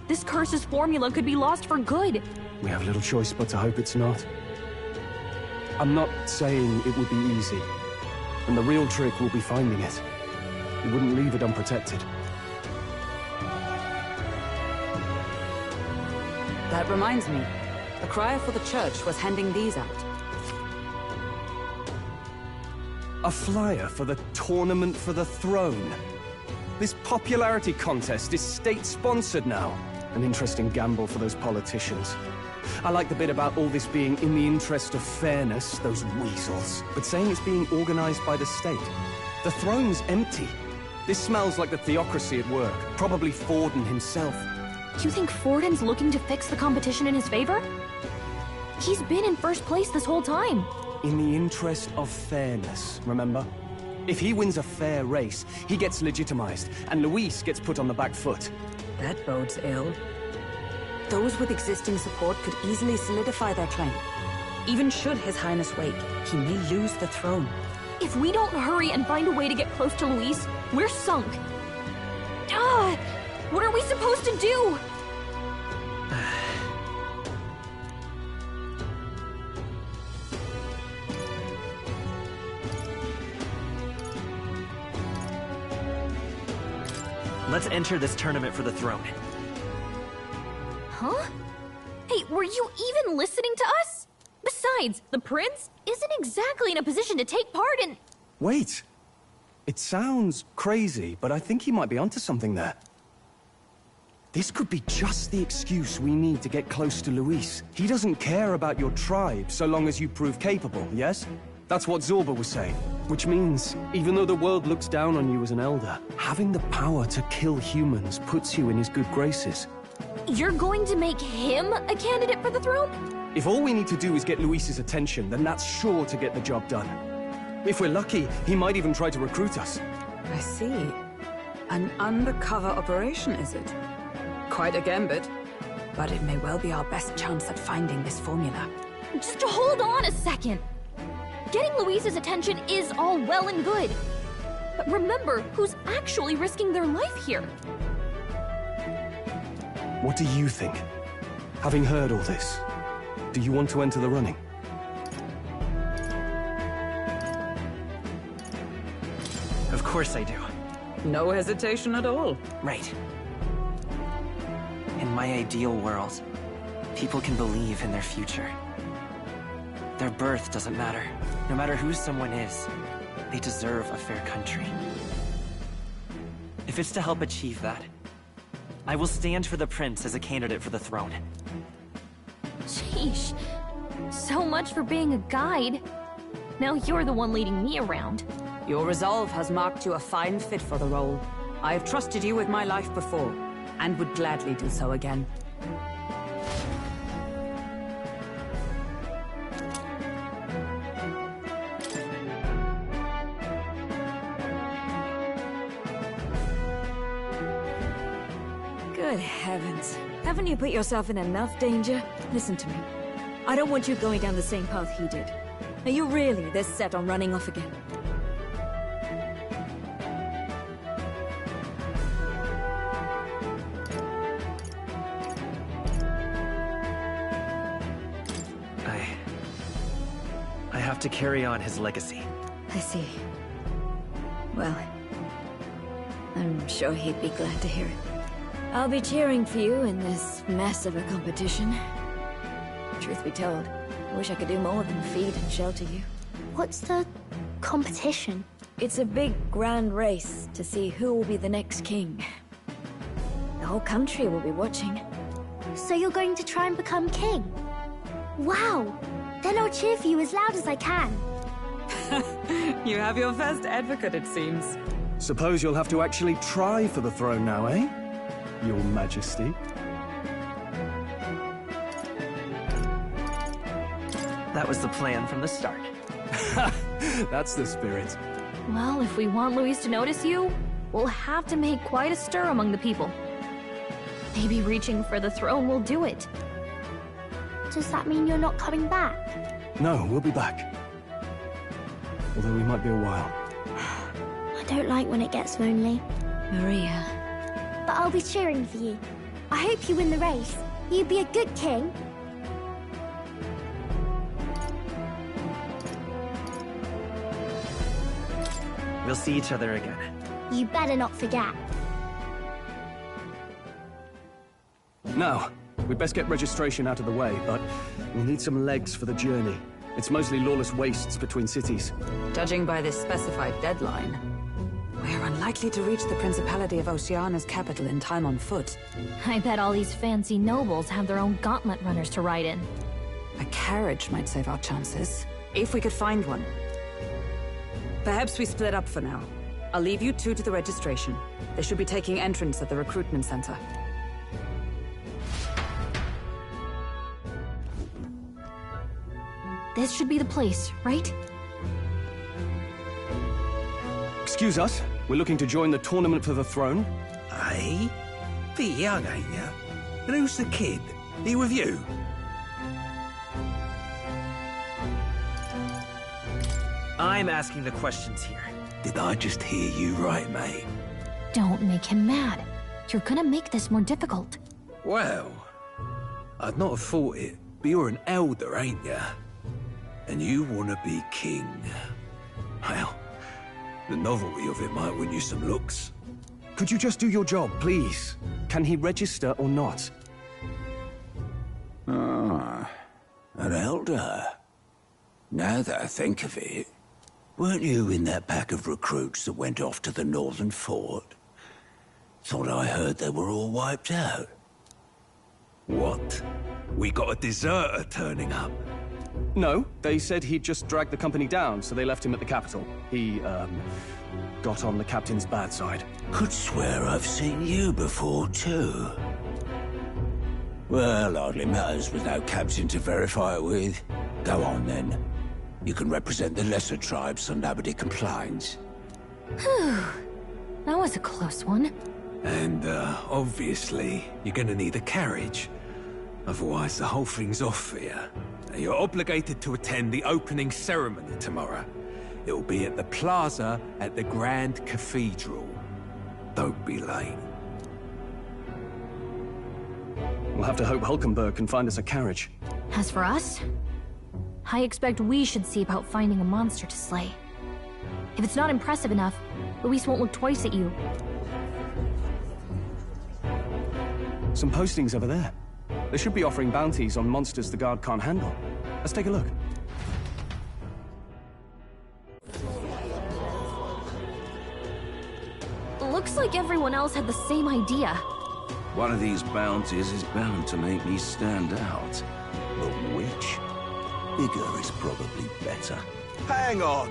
This curse's formula could be lost for good. We have little choice but to hope it's not. I'm not saying it would be easy. And the real trick will be finding it. We wouldn't leave it unprotected. That reminds me. The crier for the church was handing these out. A flyer for the Tournament for the Throne. This popularity contest is state-sponsored now. An interesting gamble for those politicians. I like the bit about all this being in the interest of fairness, those weasels. But saying it's being organized by the state. The throne's empty. This smells like the theocracy at work. Probably Forden himself. You think Forden's looking to fix the competition in his favor? He's been in first place this whole time. In the interest of fairness, remember? If he wins a fair race, he gets legitimized, and Luis gets put on the back foot. That bodes ill. Those with existing support could easily solidify their claim. Even should His Highness wait, he may lose the throne. If we don't hurry and find a way to get close to Luis, we're sunk. What are we supposed to do? Let's enter this tournament for the throne. Huh? Hey, were you even listening to us? Besides, the prince isn't exactly in a position to take part in... Wait! It sounds crazy, but I think he might be onto something there. This could be just the excuse we need to get close to Luis. He doesn't care about your tribe so long as you prove capable, yes? That's what Zorba was saying. Which means, even though the world looks down on you as an elder, having the power to kill humans puts you in his good graces. You're going to make him a candidate for the throne? If all we need to do is get Luis's attention, then that's sure to get the job done. If we're lucky, he might even try to recruit us. I see. An undercover operation, is it? Quite a gambit. But it may well be our best chance at finding this formula. Just hold on a second. Getting Luis's attention is all well and good. But remember who's actually risking their life here. What do you think? Having heard all this, do you want to enter the running? Of course I do. No hesitation at all. Right. In my ideal world, people can believe in their future. Their birth doesn't matter. No matter who someone is, they deserve a fair country. If it's to help achieve that, I will stand for the prince as a candidate for the throne. Sheesh. So much for being a guide. Now you're the one leading me around. Your resolve has marked you a fine fit for the role. I have trusted you with my life before, and would gladly do so again. Good heavens. Haven't you put yourself in enough danger? Listen to me. I don't want you going down the same path he did. Are you really this set on running off again? I have to carry on his legacy. I see. Well, I'm sure he'd be glad to hear it. I'll be cheering for you in this mess of a competition. Truth be told, I wish I could do more than feed and shelter you. What's the competition? It's a big, grand race to see who will be the next king. The whole country will be watching. So you're going to try and become king? Wow! Then I'll cheer for you as loud as I can. You have your first advocate, it seems. Suppose you'll have to actually try for the throne now, eh? Your Majesty. That was the plan from the start. That's the spirit. Well, if we want Luis to notice you, we'll have to make quite a stir among the people. Maybe reaching for the throne will do it. Does that mean you're not coming back? No, we'll be back. Although we might be a while. I don't like when it gets lonely. Maria. But I'll be cheering for you. I hope you win the race. You'd be a good king. We'll see each other again. You better not forget. Now, we'd best get registration out of the way, but we'll need some legs for the journey. It's mostly lawless wastes between cities. Judging by this specified deadline, we're unlikely to reach the Principality of Oceana's capital in time on foot. I bet all these fancy nobles have their own gauntlet runners to ride in. A carriage might save our chances, if we could find one. Perhaps we split up for now. I'll leave you two to the registration. They should be taking entrance at the recruitment center. This should be the place, right? Excuse us, we're looking to join the tournament for the throne. Aye? Bit young, ain't ya? And who's the kid? He with you? I'm asking the questions here. Did I just hear you right, mate? Don't make him mad. You're gonna make this more difficult. Well, I'd not have thought it, but you're an elder, ain't ya? And you want to be king. Well, the novelty of it might win you some looks. Could you just do your job, please? Can he register or not? Ah, an elder. Now that I think of it, weren't you in that pack of recruits that went off to the northern fort? Thought I heard they were all wiped out. What? We got a deserter turning up? No, they said he'd just dragged the company down, so they left him at the capital. He, got on the captain's bad side. Could swear I've seen you before, too. Well, hardly matters with no captain to verify it with. Go on, then. You can represent the lesser tribes so nobody complains. Whew. That was a close one. And, obviously, you're gonna need a carriage. Otherwise, the whole thing's off for you. You're obligated to attend the opening ceremony tomorrow. It'll be at the plaza at the Grand Cathedral. Don't be late. We'll have to hope Hulkenberg can find us a carriage. As for us, I expect we should see about finding a monster to slay. If it's not impressive enough, Luis won't look twice at you. Some postings over there. They should be offering bounties on monsters the guard can't handle. Let's take a look. Looks like everyone else had the same idea. One of these bounties is bound to make me stand out. But which? Bigger is probably better. Hang on!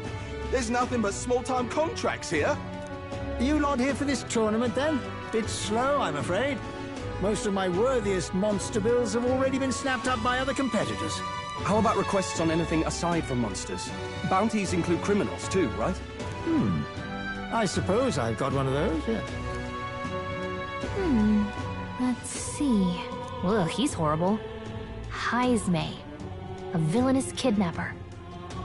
There's nothing but small-time contracts here. You lot here for this tournament, then? Bit slow, I'm afraid. Most of my worthiest monster bills have already been snapped up by other competitors. How about requests on anything aside from monsters? Bounties include criminals too, right? I suppose I've got one of those, yeah. Let's see. Ugh, he's horrible. Heisme. A villainous kidnapper.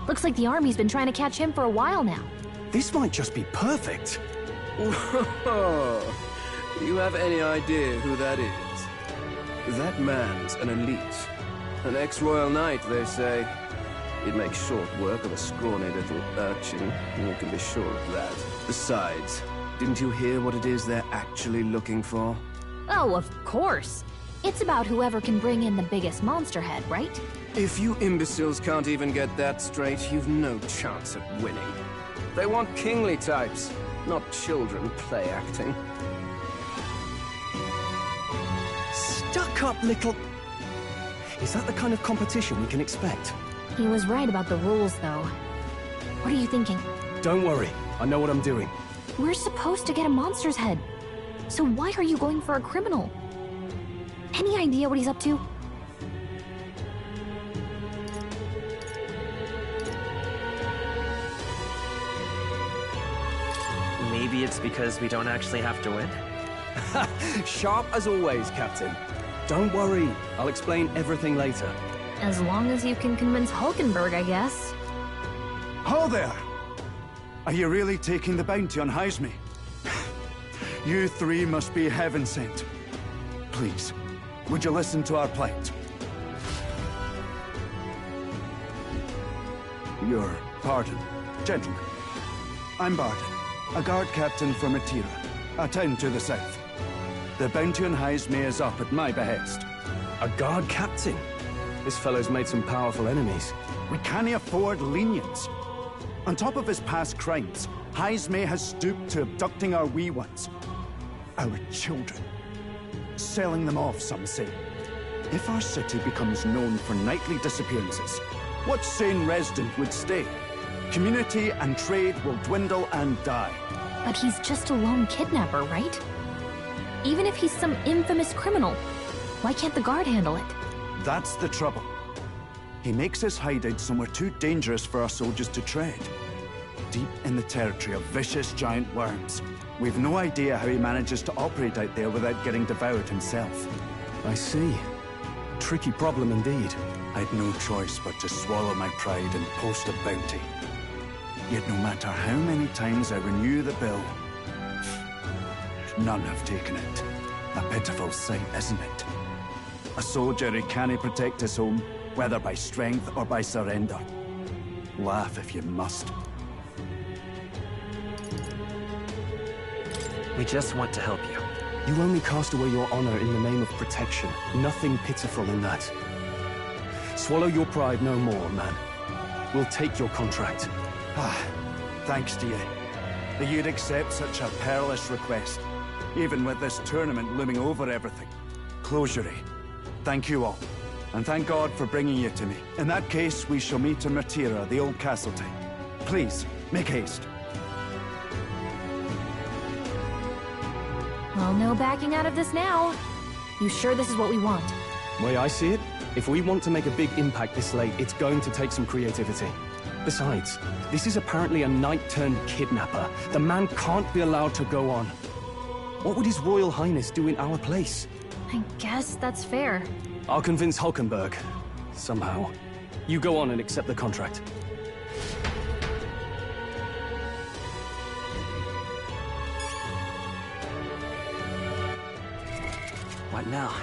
Looks like the army's been trying to catch him for a while now. This might just be perfect. Whoa. Do you have any idea who that is? That man's an elite. An ex-royal knight, they say. He'd make short work of a scrawny little urchin, you can be sure of that. Besides, didn't you hear what it is they're actually looking for? Oh, of course. It's about whoever can bring in the biggest monster head, right? If you imbeciles can't even get that straight, you've no chance at winning. They want kingly types, not children play acting. Stuck-up little... Is that the kind of competition we can expect? He was right about the rules, though. What are you thinking? Don't worry, I know what I'm doing. We're supposed to get a monster's head. So why are you going for a criminal? Any idea what he's up to? Maybe it's because we don't actually have to win? Sharp as always, Captain. Don't worry, I'll explain everything later. As long as you can convince Hulkenberg, I guess. Ho there! Are you really taking the bounty on Heisme? You three must be heaven sent. Please, would you listen to our plight? Your pardon, gentlemen. I'm Barden, a guard captain from Atira, a town to the south. The bounty on Heisme is up at my behest. A guard captain? This fellow's made some powerful enemies. We can't afford lenience. On top of his past crimes, Heisme has stooped to abducting our wee ones. Our children. Selling them off, some say. If our city becomes known for nightly disappearances, what sane resident would stay? Community and trade will dwindle and die. But he's just a lone kidnapper, right? Even if he's some infamous criminal, why can't the guard handle it? That's the trouble. He makes his hideout somewhere too dangerous for our soldiers to tread. Deep in the territory of vicious giant worms. We've no idea how he manages to operate out there without getting devoured himself. I see. Tricky problem indeed. I'd no choice but to swallow my pride and post a bounty. Yet no matter how many times I renew the bill, none have taken it. A pitiful sight, isn't it? A soldier who can't protect his home, whether by strength or by surrender. Laugh if you must. We just want to help you. You only cast away your honor in the name of protection. Nothing pitiful in that. Swallow your pride no more, man. We'll take your contract. Thanks to you. That you'd accept such a perilous request, even with this tournament looming over everything. Closure. Thank you all. And thank God for bringing you to me. In that case, we shall meet in Matira, the old castle town. Please, make haste. Well, no backing out of this now. You sure this is what we want? Way I see it, if we want to make a big impact this late, it's going to take some creativity. Besides, this is apparently a knight-turned-kidnapper. The man can't be allowed to go on. What would His Royal Highness do in our place? I guess that's fair. I'll convince Hulkenberg. Somehow. You go on and accept the contract. What now?